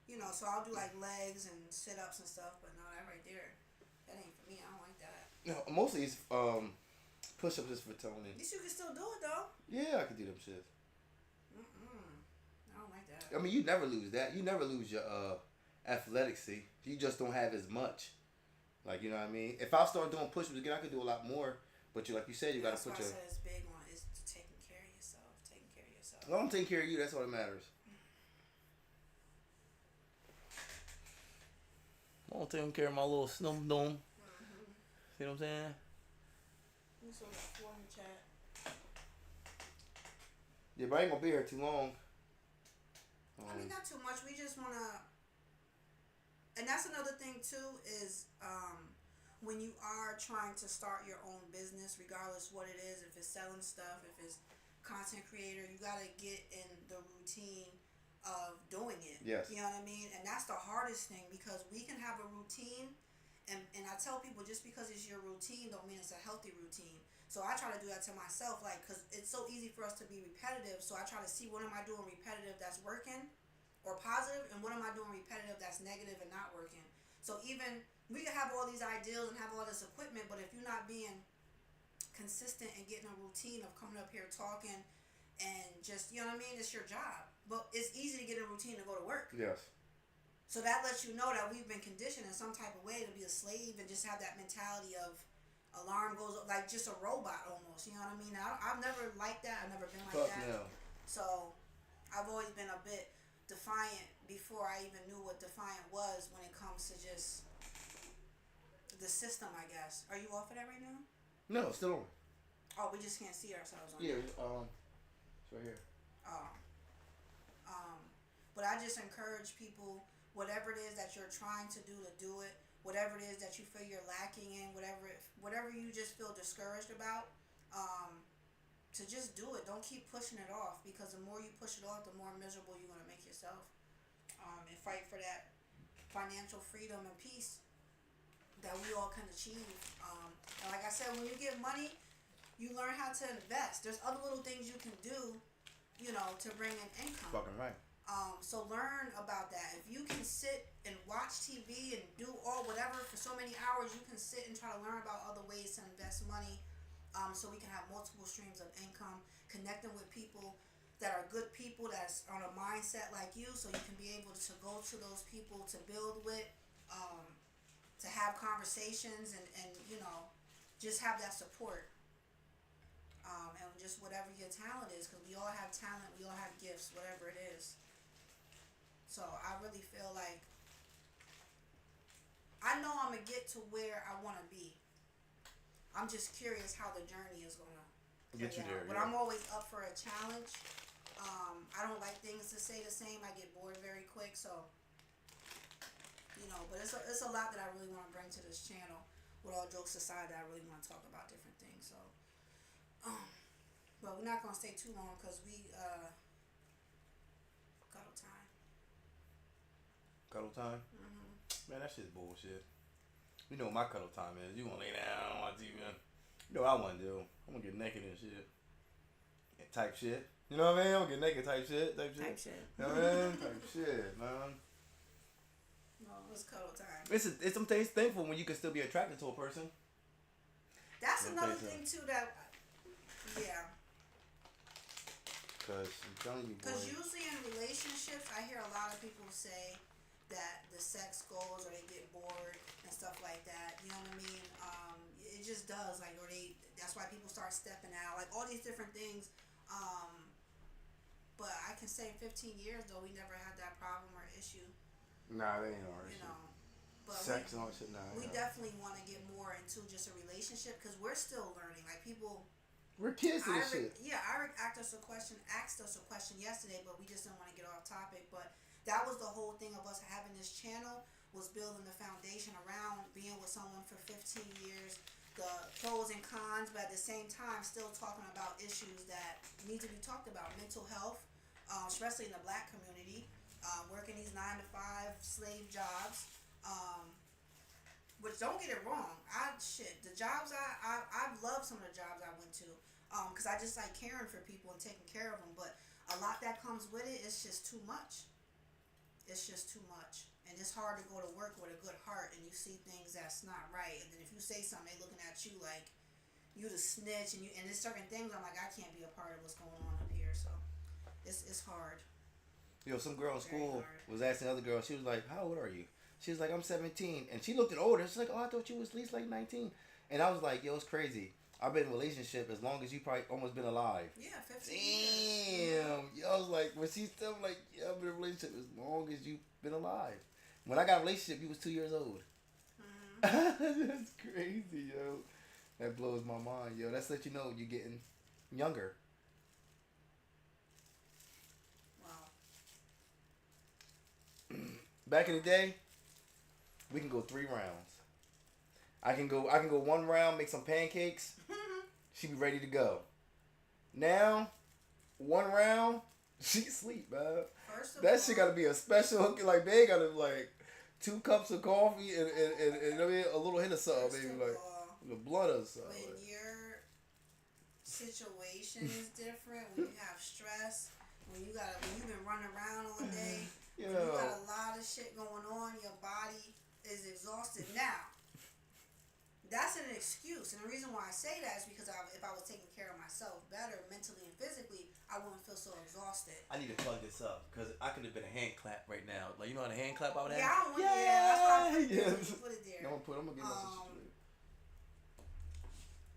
so I'll do like legs and sit-ups and stuff, but no, that right there, that ain't for me. I don't like that. No, mostly it's push-ups is for toning. At least you can still do it though. Yeah, I can do them shits. I don't like that. I mean, you never lose that. You never lose your athleticsy. You just don't have as much. Like, you know what I mean? If I start doing push-ups again, I could do a lot more. But like you said, you got to put your... That's why I said it's big on is taking care of yourself. Taking care of yourself. Well, I'm taking care of you. That's all that matters. I'm taking care of my little snum dome. See what I'm saying? We still got 4 in the chat. Yeah, but I ain't gonna be here too long. I mean, not too much. We just wanna, and that's another thing too is when you are trying to start your own business, regardless what it is, if it's selling stuff, if it's content creator, you gotta get in the routine of doing it. Yes. You know what I mean? And that's the hardest thing because we can have a routine, and I tell people just because it's your routine don't mean it's a healthy routine. So I try to do that to myself, like, because it's so easy for us to be repetitive. So I try to see what am I doing repetitive that's working or positive, and what am I doing repetitive that's negative and not working. So even we can have all these ideals and have all this equipment, but if you're not being consistent and getting a routine of coming up here talking and just, you know what I mean, it's your job. But it's easy to get a routine to go to work. Yes. So that lets you know that we've been conditioned in some type of way to be a slave and just have that mentality of alarm goes up, like just a robot almost. You know what I mean? I've never liked that. I've never been like that. No. So I've always been a bit defiant before I even knew what defiant was when it comes to just the system, I guess. Are you off of that right now? No, it's still on. Oh, we just can't see ourselves on Yeah, it. it's right here. Oh. But I just encourage people, whatever it is that you're trying to do it. Whatever it is that you feel you're lacking in, whatever you just feel discouraged about, to just do it. Don't keep pushing it off, because the more you push it off, the more miserable you're going to make yourself. And fight for that financial freedom and peace that we all can achieve. And like I said, when you get money, you learn how to invest. There's other little things you can do, to bring in income. Fucking right. So learn about that. If you can sit and watch TV and do whatever for so many hours, you can sit and try to learn about other ways to invest money, so we can have multiple streams of income, connecting with people that are good people that's on a mindset like you, so you can be able to go to those people to build with, to have conversations and just have that support. And just whatever your talent is, because we all have talent, we all have gifts, whatever it is. So I really feel like I know I'm gonna get to where I want to be. I'm just curious how the journey is gonna Get play you there, out. But yeah. I'm always up for a challenge. I don't like things to stay the same. I get bored very quick. So but it's a lot that I really want to bring to this channel. With all jokes aside, that I really want to talk about different things. So, but we're not gonna stay too long because we cuddle time. Cuddle time? Mm-hmm. Man, that shit's bullshit. You know what my cuddle time is. You want to lay down on TV. You know what I want to do. I'm going to get naked and shit. And type shit. You know what I mean? I'm going to get naked type shit. Type shit. You know what I mean? Type shit, man. No, it's cuddle time. It's some things thankful when you can still be attracted to a person. That's another thing, too, that... Yeah. Because I'm telling you, boy. Because usually in relationships, I hear a lot of people say that the sex goes or they get bored and stuff like that. You know what I mean? It just does. Like, that's why people start stepping out. Like, all these different things. But I can say in 15 years, though, we never had that problem or issue. Nah, they ain't no issue. But sex and all shit, nah. We definitely want to get more into just a relationship because we're still learning. Like, people... We're kids to this shit. Yeah, Eric asked us a question yesterday, but we just didn't want to get off topic. But that was the whole thing of us having this channel, was building the foundation around being with someone for 15 years, the pros and cons, but at the same time still talking about issues that need to be talked about. Mental health, especially in the black community, working these 9-to-5 slave jobs. Which, don't get it wrong, the jobs I've loved some of the jobs I went to, because I just like caring for people and taking care of them, but a lot that comes with it, it's just too much. It's just too much. And it's hard to go to work with a good heart and you see things that's not right. And then if you say something, they looking at you like you the snitch. And there's certain things I'm like, I can't be a part of what's going on up here. So it's hard. Some girl in school was asking the other girl, she was like, how old are you? She was like, I'm 17. And she looked at older. She's like, oh, I thought you was at least like 19. And I was like, yo, it's crazy. I've been in a relationship as long as you probably almost been alive. Yeah, 15 years. Damn. Yo, I was like, when she's still like, yeah, I've been in a relationship as long as you've been alive. When I got a relationship, you was 2 years old. Mm-hmm. That's crazy, yo. That blows my mind, yo. That's let you know you're getting younger. Wow. Back in the day, we can go 3 rounds. I can go 1 round, make some pancakes. She be ready to go. Now, 1 round, she sleep, man. That shit gotta be a special. Like they gotta like 2 cups of coffee and I mean a little hit of something, maybe like the blood or something. When your situation is different, when you have stress, when you've been running around all day, when you got a lot of shit going on, your body is exhausted now. That's an excuse, and the reason why I say that is because if I was taking care of myself better mentally and physically, I wouldn't feel so exhausted. I need to plug this up because I could have been a hand clap right now. Like, you know how to hand clap out there? Yeah, I don't want that's why I put it there. I'm gonna get my sister.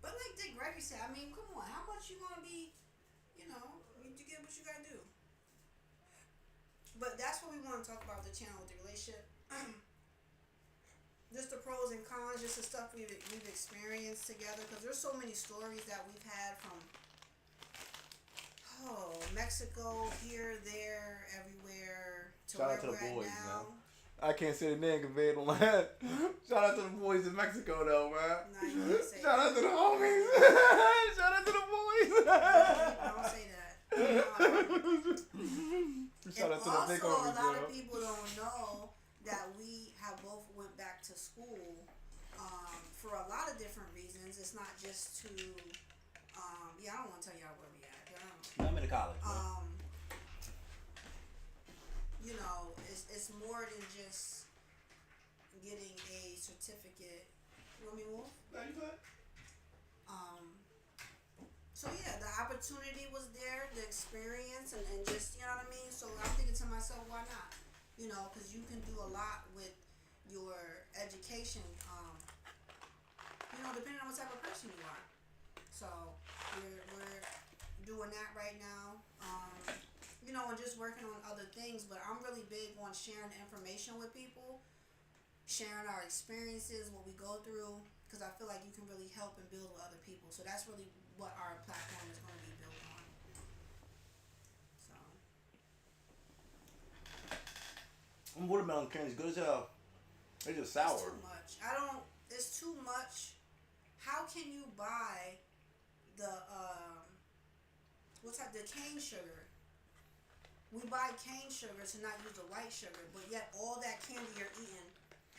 But like Dick Gregory said, I mean, come on, how much you gonna be? You get what you gotta do. But that's what we want to talk about with the channel, with the relationship. Just the pros and cons, just the stuff we've experienced together. Because there's so many stories that we've had from Mexico, here, there, everywhere, to Shout where out to we're the boys, at now. man. I can't say the name conveyed on that. Shout out to the boys in Mexico, though, man. No, you can't say Shout out to the homies. Shout out to the boys. Don't say that. Shout out to the big homies, also, a lot of people don't know that we have both went back to school for a lot of different reasons. It's not just to, I don't want to tell y'all where we at. I'm in college. It's more than just getting a certificate. You want me to move? No, you good. So yeah, the opportunity was there, the experience, and just, you know what I mean? So I'm thinking to myself, why not? Because you can do a lot with your education, depending on what type of person you are. So we're doing that right now. you know, and just working on other things. But I'm really big on sharing information with people, sharing our experiences, what we go through, because I feel like you can really help and build with other people. So that's really what our platform is going to be built on. So Watermelon candy's good as hell. It's just it's sour. too much. I don't. It's too much. How can you buy the what's that? The cane sugar. We buy cane sugar to not use the white sugar, but yet all that candy you're eating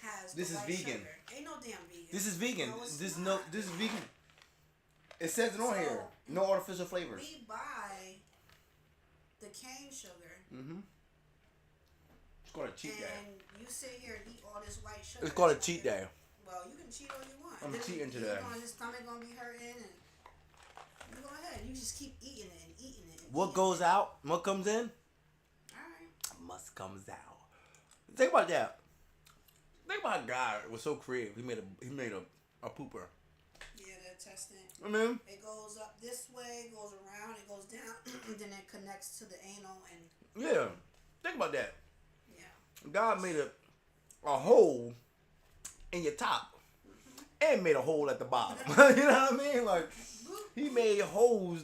has This the is white vegan. sugar. Ain't no damn vegan. This is vegan. No, it's This not. this is vegan. It says it on So, here. No artificial flavors. We buy the cane sugar, Mm-hmm. It's called a cheat day. and you sit here and eat all this white sugar. It's called a that's cheat gonna- day. Well, you can cheat all you want. I'm Then cheating you today. His stomach gonna be hurting, and you go ahead. You just keep eating it and eating it. And What eating goes it. out, what comes in, All right. must comes out. Think about that. Think about God was so creative. He made a pooper. Yeah, they're testing. I mean, It goes up this way, goes around, it goes down, and then it connects to the anal, and yeah. Think about that. yeah. God made a hole in your top and made a hole at the bottom. You know what I mean? Like he made holes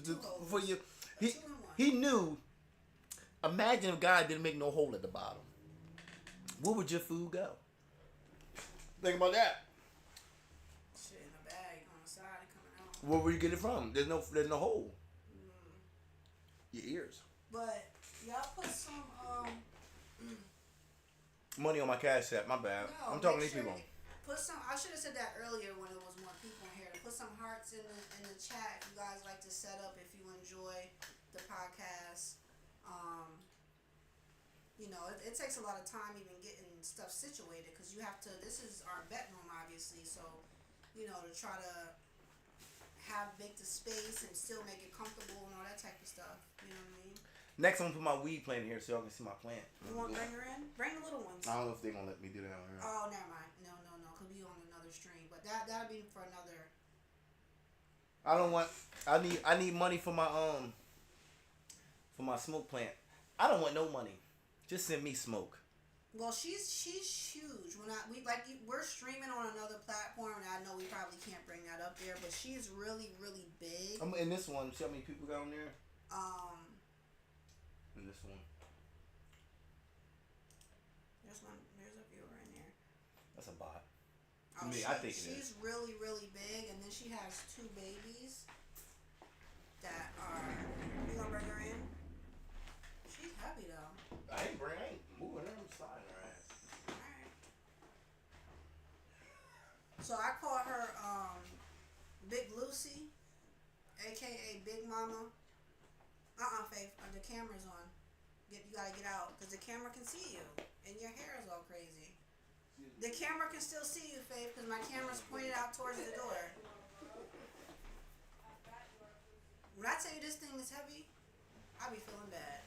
for you. He knew. Imagine if God didn't make no hole at the bottom. Where would your food go? Think about that. Shit in a bag on the side and coming out. Where would you get it from? There's no hole. Your ears. But y'all put some Money on my cash app. My bad. no, I'm talking to make these sure people. Put some. I should have said that earlier when it was more people in here. To put some hearts in the chat if you guys like to set up. If you enjoy the podcast, you know it takes a lot of time even getting stuff situated because you have to. This is our bedroom, obviously, so you know to try to make the space and still make it comfortable and all that type of stuff. You know what I mean? Next, I'm gonna put my weed plant in here so y'all can see my plant. You want to bring her in? Bring the little ones. I don't know if they're gonna let me do that on here. Oh, never mind. No. Could be on another stream, but that'll be for another. I don't want. I need money for my smoke plant. I don't want no money. Just send me smoke. Well, she's huge. We're streaming on another platform, and I know we probably can't bring that up there, but she's really really big. I'm in this one. See how many people got on there? In this one. There's a viewer in there. That's a bot. Oh, Me, I think it she's really really big, and then she has 2 babies that are. You gonna bring her in? She's heavy though. I ain't moving her. I'm sliding her ass. Alright. So I call her Big Lucy, aka Big Mama. Faith, the camera's on. You gotta get out, because the camera can see you, and your hair is all crazy. The camera can still see you, Faith, because my camera's pointed out towards the door. When I tell you this thing is heavy, I be feeling bad.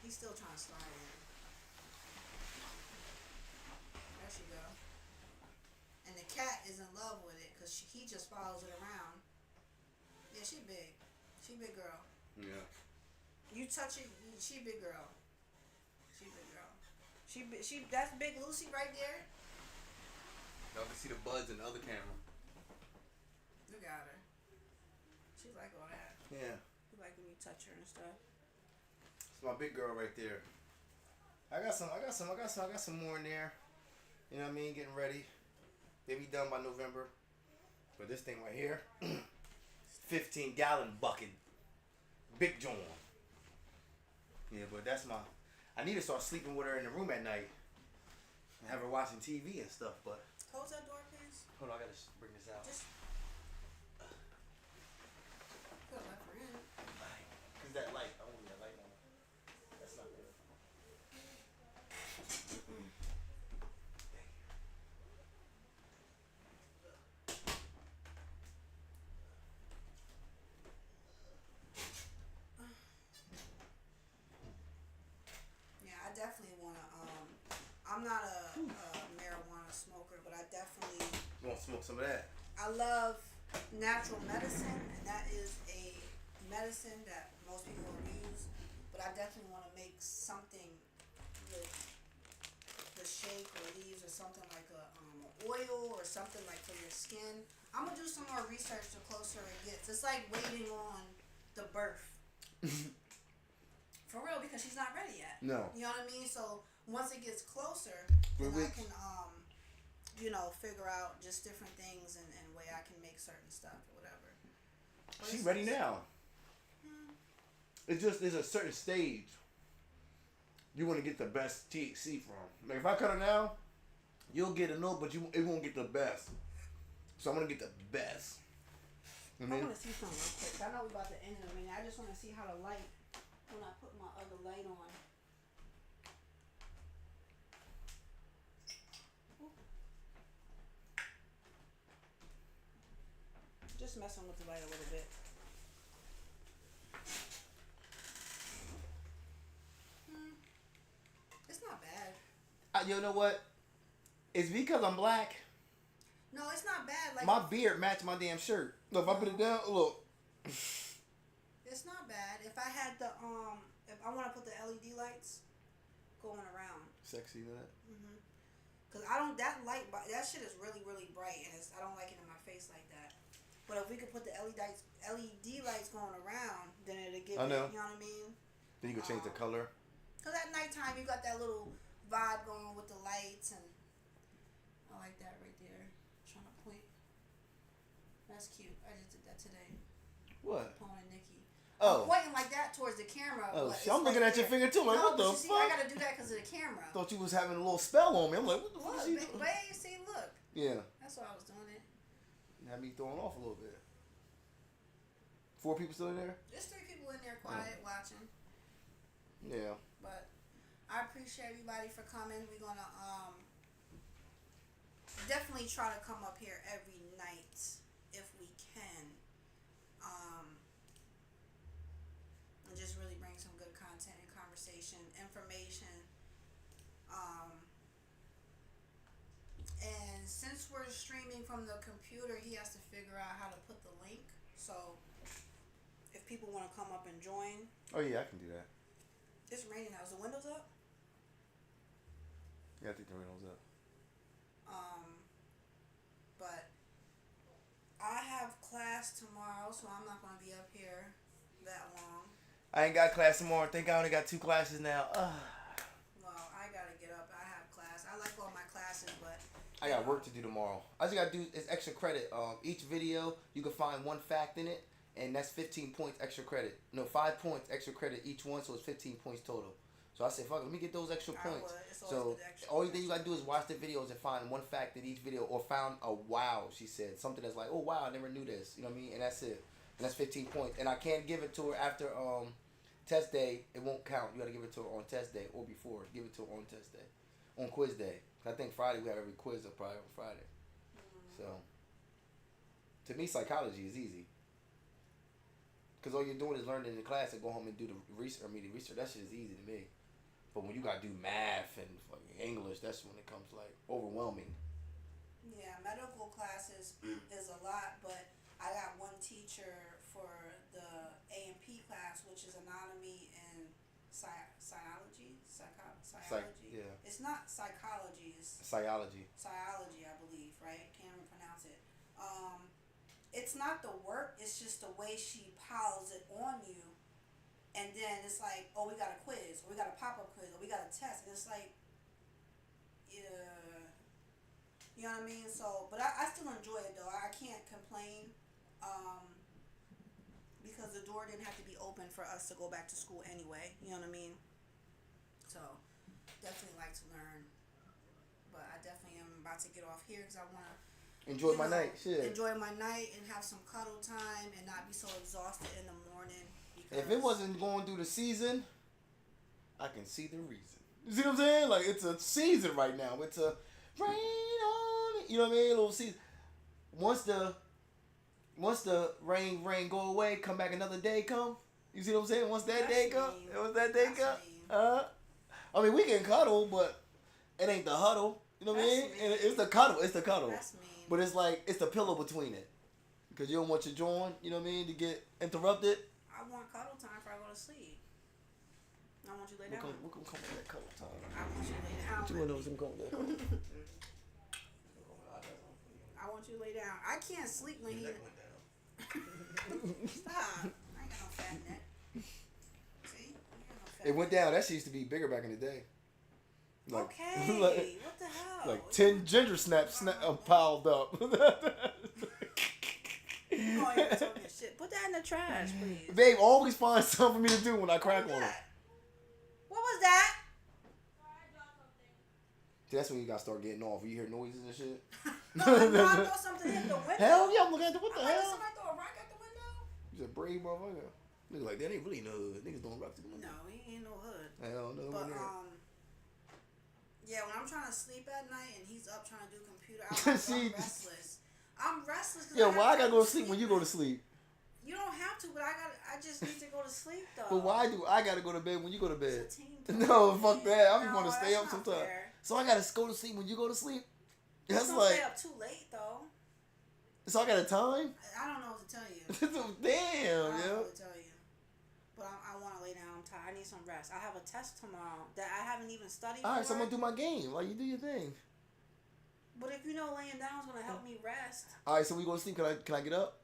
He's still trying to slide in. There she go. And the cat is in love with it, because he just follows it around. Yeah, she big. She big girl. Yeah. You touch it, she big girl. She big girl. That's Big Lucy right there. Y'all can see the buds in the other camera. Look at her. She like all that. Yeah. You like when you touch her and stuff. It's my big girl right there. I got some more in there. You know what I mean? Getting ready. They be done by November. But this thing right here, 15-gallon bucket. Big John. Yeah, but that's my. I need to start sleeping with her in the room at night. And have her watching TV and stuff, but. Close that door, please. Hold on, I gotta bring this out. Just. Could have left her in. Cause that light, I want that light on. That's not good. Yeah, I definitely want to. I'm not a marijuana smoker, but I definitely. You want to smoke some of that? I love natural medicine, and that is a medicine that most people abuse. But I definitely want to make something with the shake or leaves or something like a oil or something like for your skin. I'm gonna do some more research the closer it gets. It's like waiting on the birth. For real, because she's not ready yet. No. You know what I mean? So once it gets closer, then I can figure out just different things and way I can make certain stuff or whatever. But she's ready now. It's just there's a certain stage you want to get the best THC from. Like if I cut her now, you'll get a little, but it won't get the best. So I'm gonna get the best. I want to see something real quick. I know we're about to end in a minute. I just want to see how the light, when I put my other light on. Just messing with the light a little bit. It's not bad. You know what? It's because I'm black. No, it's not bad. Like my beard matched my damn shirt. Look, if I put it down, look. It's not bad. If I had the if I want to put the LED lights going around. Sexy that. Cause I don't that shit is really really bright and I don't like it in my face like that. But if we could put the LED lights going around, then it'll give I know. You know what I mean? Then you can change the color. Cause at nighttime you got that little vibe going with the lights and I like that right there. Trying to point. That's cute. I just did that today. What? Pointing Nikki. Oh. I'm pointing like that towards the camera. Oh, but I'm looking at your finger too. Like, what the fuck? I gotta do that because of the camera. Thought you was having a little spell on me. I'm like, what the fuck is she doing? Babe, see, look. Yeah. That's why I was doing it. Had me throwing off a little bit. 4 people still in there? There's 3 people in there quiet watching. Yeah. But I appreciate everybody for coming. We're gonna definitely try to come up here every night if we can. And just really bring some good content and conversation, information. And since we're streaming from the computer, he has to figure out how to put the link. So if people want to come up and join. Oh yeah, I can do that. It's raining now. Is the windows up? Yeah, I think the window's up. But I have class tomorrow, so I'm not gonna be up here that long. I ain't got class tomorrow. I think I only got 2 classes now. Well, I gotta get up. I have class. I like all my classes, but I got work to do tomorrow. All you gotta do is extra credit. Each video you can find 1 fact in it, and that's 15 points extra credit. No, 5 points extra credit each one, so it's 15 points total. So I said, fuck it, let me get those extra points. So all thing you gotta do is watch the videos and find 1 fact in each video, or found a wow, she said. Something that's like, oh wow, I never knew this. You know what I mean? And that's it. And that's 15 points. And I can't give it to her after test day. It won't count. You gotta give it to her on test day or before. Give it to her on test day. On quiz day. I think Friday we have every quiz up probably on Friday. So to me, psychology is easy. Because all you're doing is learning in the class and go home and do the research. The research, that shit is easy to me. But when you gotta do math and fucking English, that's when it comes like overwhelming. Yeah, medical classes is a lot, but I got one teacher for the A&P class, which is anatomy and psychology. Yeah. It's not psychology. It's Psychology. Psychology, I believe, right? Can't even pronounce it. It's not the work. It's just the way she piles it on you. And then it's like, oh, we got a quiz, or we got a pop-up quiz, or we got a test. And it's like, yeah, you know what I mean? So, but I still enjoy it, though. I can't complain because the door didn't have to be open for us to go back to school anyway. You know what I mean? So, definitely like to learn. But I definitely am about to get off here because I want to enjoy my night. Shit. Enjoy my night and have some cuddle time and not be so exhausted in the morning. If it wasn't going through the season, I can see the reason. You see what I'm saying? Like, it's a season right now. It's a rain on it. You know what I mean? A little season. Once the rain go away, come back another day come. You see what I'm saying? Once that day come. I mean, we can cuddle, but it ain't the huddle. You know what I mean? It's the cuddle. It's the cuddle. That's mean. But it's like, it's the pillow between it. Because you don't want your joint, you know what I mean, to get interrupted. I want cuddle time before I go to sleep. I want you to lay down. We're gonna come with that color time. I want you to lay down. Two of those can come with that color. I want you to lay down. I can't sleep when he. Stop. I ain't got no fat neck. See? It went down. That shit used to be bigger back in the day. Like, okay. What the hell? Like 10 ginger snaps piled up. Oh, you're talking shit. Put that in the trash, please. Babe, always find something for me to do when I crack on it. What was that? See, that's when you gotta start getting off. You hear noises and shit. No, I thought something hit the window. Hell yeah, I'm looking at the, what the hell? Somebody throw a rock at the window? He's a brave motherfucker. Niggas like that ain't really no hood. Niggas don't rock to the window. No, he ain't no hood. Hell no. But yeah, when I'm trying to sleep at night and he's up trying to do computer, I'm restless. I'm restless. Yo, why I gotta go to sleep when you go to sleep? You don't have to, but I just need to go to sleep though. But why do I gotta go to bed when you go to bed? It's a team No, fuck that. I'm no, gonna stay up that's not sometime. fair. So I gotta go to sleep when you go to sleep. That's don't like. stay up too late though. So I got a time. I don't know what to tell you. Damn, I don't know yo. what to tell you. But I want to lay down. I'm tired. I need some rest. I have a test tomorrow that I haven't even studied for. All right, so I'm gonna do my game. Like, you do your thing. But if you know laying down is gonna help me rest. All right, so we go to sleep. Can I get up?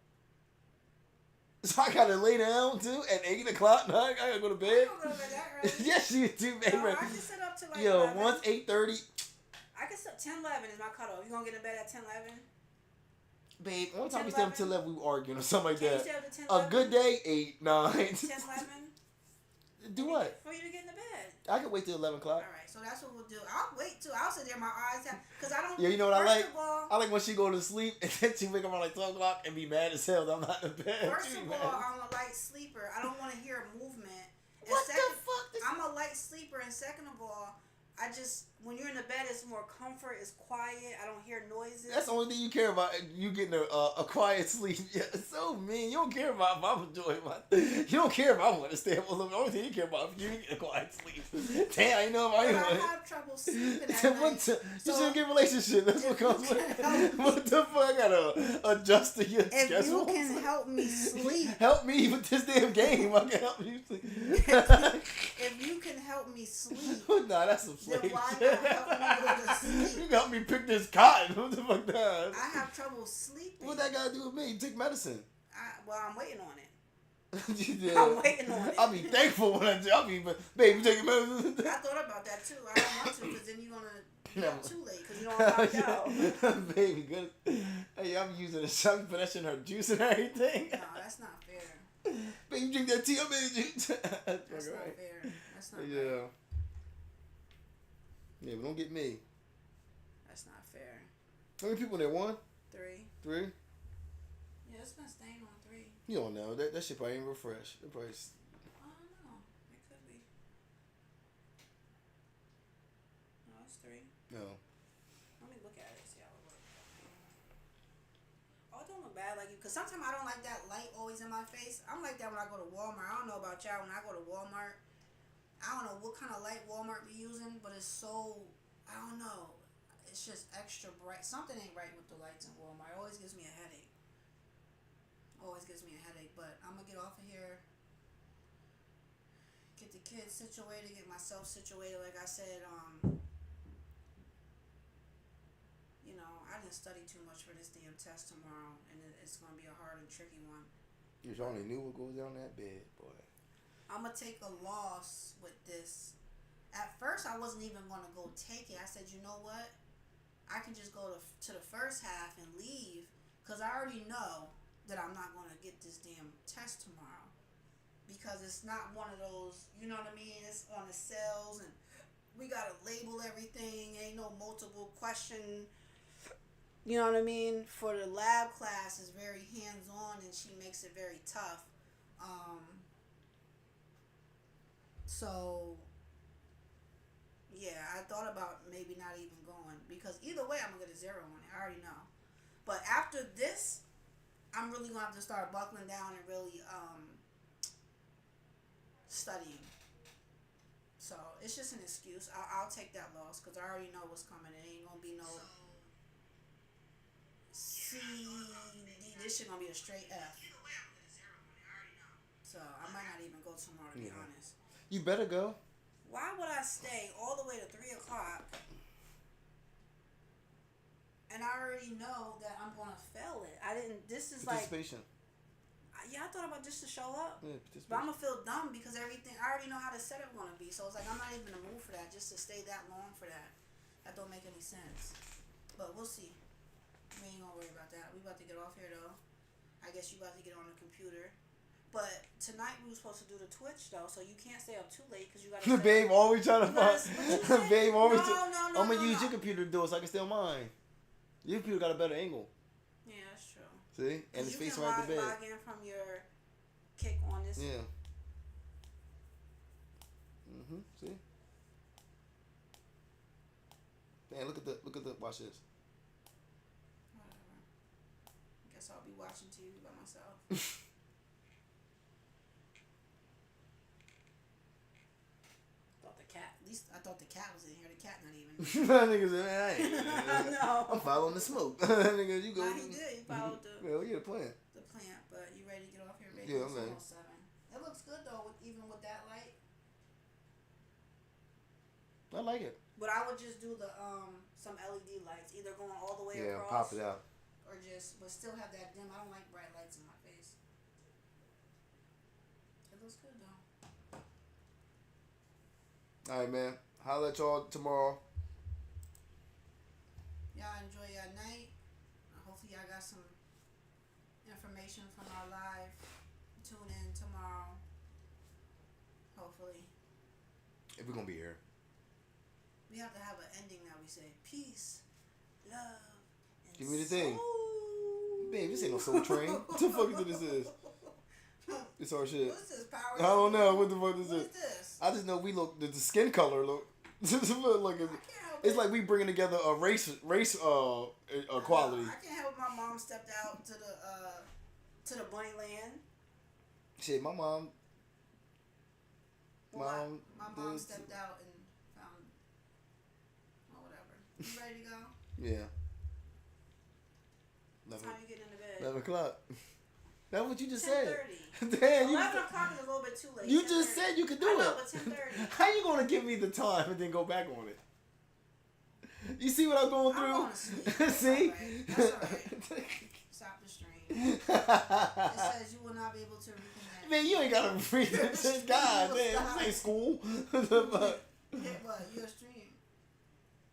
So I gotta lay down too at 8:00. No, I gotta go to bed. I don't go to bed that early. Yes, you do, baby. No, I can sit up to like Yo, 11. once 8:30. I can sit 10:11 is my cutoff. You gonna get in bed at 10:11? Babe, one time we stayed up till 11, we were arguing or something like Can you that. stay up to 10:11? A good day, 8, 9. 10:11? Do what? For you to get in the bed. I can wait till 11 o'clock. All right, so that's what we'll do. I'll wait too. I'll sit there, my eyes down, cause I don't. Yeah, you know what I like? First of all, I like when she go to sleep and then she wake up around like 12 o'clock and be mad as hell that I'm not in bed. first of all, I'm a light sleeper. I don't want to hear a movement. And What the fuck? I'm a light sleeper, and second of all, I just when you're in the bed, it's more comfort. It's quiet. I don't hear noises. That's the only thing you care about. You getting a quiet sleep. Yeah, it's so mean. You don't care about if I'm enjoying my. You don't care if I want to stay up a little. The only thing you care about is you get a quiet sleep. Damn, I know if I But want. I have trouble sleeping at night. You shouldn't get a relationship. That's what comes with. What the fuck? I gotta adjust to your If schedule. you can help me sleep, Help me with this damn game. I can help you sleep. if you can help me sleep, Nah, that's some then slave why shit. not help me go to sleep? You got me pick this cotton. What the fuck that? I have trouble sleeping. What that got to do with me? Take medicine. I'm waiting on it. Yeah. I'm waiting on it. I'll be thankful when I do. I'll be, babe, you taking medicine? I thought about that too. I don't want to because then you're gonna be up too late because you don't knocked out. Baby, good. Hey, I'm using a shot for that shit in her juice and everything. No, that's not fair. Babe, you drink that tea, I made juice. That's not fair. That's not Yeah. fair. Yeah, but don't get me. That's not fair. How many people in there? 1? 3. 3? Yeah, it's been staying on 3. You don't know. That shit probably ain't refresh. It probably. I don't know. It could be. No, it's 3. No. Let me look at it. See how it looks. Oh, it don't look bad like you. Because sometimes I don't like that light always in my face. I'm like that when I go to Walmart. I don't know about y'all. When I go to Walmart, I don't know what kind of light Walmart be using, but it's so, I don't know. It's just extra bright. Something ain't right with the lights in Walmart. It always gives me a headache. Always gives me a headache. But I'm going to get off of here. Get the kids situated. Get myself situated. Like I said, you know, I didn't study too much for this damn test tomorrow. And it's going to be a hard and tricky one. You only knew what goes down that bed, boy. I'm going to take a loss with this. At first, I wasn't even going to go take it. I said, you know what? I can just go to the first half and leave because I already know that I'm not going to get this damn test tomorrow because it's not one of those, you know what I mean? It's on the cells and we got to label everything. Ain't no multiple question. You know what I mean? For the lab class, it's very hands-on and she makes it very tough. So, yeah, I thought about maybe not even going because either way, I'm going to get a 0 on it. I already know. But after this, I'm really going to have to start buckling down and really studying. So, it's just an excuse. I'll take that loss because I already know what's coming. It ain't going to be no C, D. This shit going to be a straight F. So, I might not even go tomorrow, to be honest. You better go. Why would I stay all the way to 3 o'clock? And I already know that I'm gonna fail it. I didn't. This is like. Participation. Yeah, I thought about just to show up. Yeah, But I'm gonna feel dumb because everything I already know how the setup gonna be. So it's like I'm not even in the mood for that. Just to stay that long for that, that don't make any sense. But we'll see. We ain't gonna worry about that. We about to get off here though. I guess you about to get on the computer. But tonight we were supposed to do the Twitch though, so you can't stay up too late because you gotta. Babe always trying to find. Babe always. No, I'm gonna use your computer to do it so I can stay on mine. Your computer got a better angle. Yeah, that's true. See, and it's facing right at the bed. You can log in from your Kick on this. Yeah. See. Damn, look at the watch this. Whatever. Guess I'll be watching TV by myself. I thought the cat was in here. The cat not even. That nigga said, man, I ain't. No. I'm following the smoke. Nigga, you go. Nah, he did. He followed Well, yeah, the plan. the plant. But you ready to get off here, baby? Yeah, It's I'm ready. almost 7. It looks good though, even with that light. I like it. But I would just do the some LED lights, either going all the way Yeah, across, pop it out. or but still have that dim. I don't like bright lights in my face. It looks good though. All right, man. Holla at y'all tomorrow. Y'all enjoy your night. Hopefully y'all got some information from our live. Tune in tomorrow. Hopefully. If we're gonna be here. We have to have an ending that we say peace, love, and Give me the thing. soul. Babe, this ain't no Soul Train. What the fuck is this is? It's our shit. What's this, Power? I don't know what the fuck this What is. is this? I just know we look the skin color look. Like I can't help it's it. like we bringing together a race equality. I can't help my mom stepped out to the bunny land. Shit, my mom. My mom did- stepped out and found. Oh, whatever. You ready to go? Yeah. What time you getting into bed? 11 o'clock. That's what you just said. 10:30. Damn, 11 o'clock is a little bit too late. you just 10:30. said you could do I know, it. but 10:30. How you gonna give me the time and then go back on it? You see what I'm going I'm through? going to sleep. That's See? alright. That's alright. Stop the stream. It says you will not be able to reconnect. Man, you ain't gotta read this. God damn, this ain't school. Hit what? Your stream.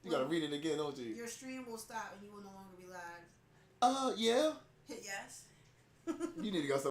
You gotta read it again, don't you? Your stream will stop and you will no longer be live. Yeah. Hit yes. You need to go.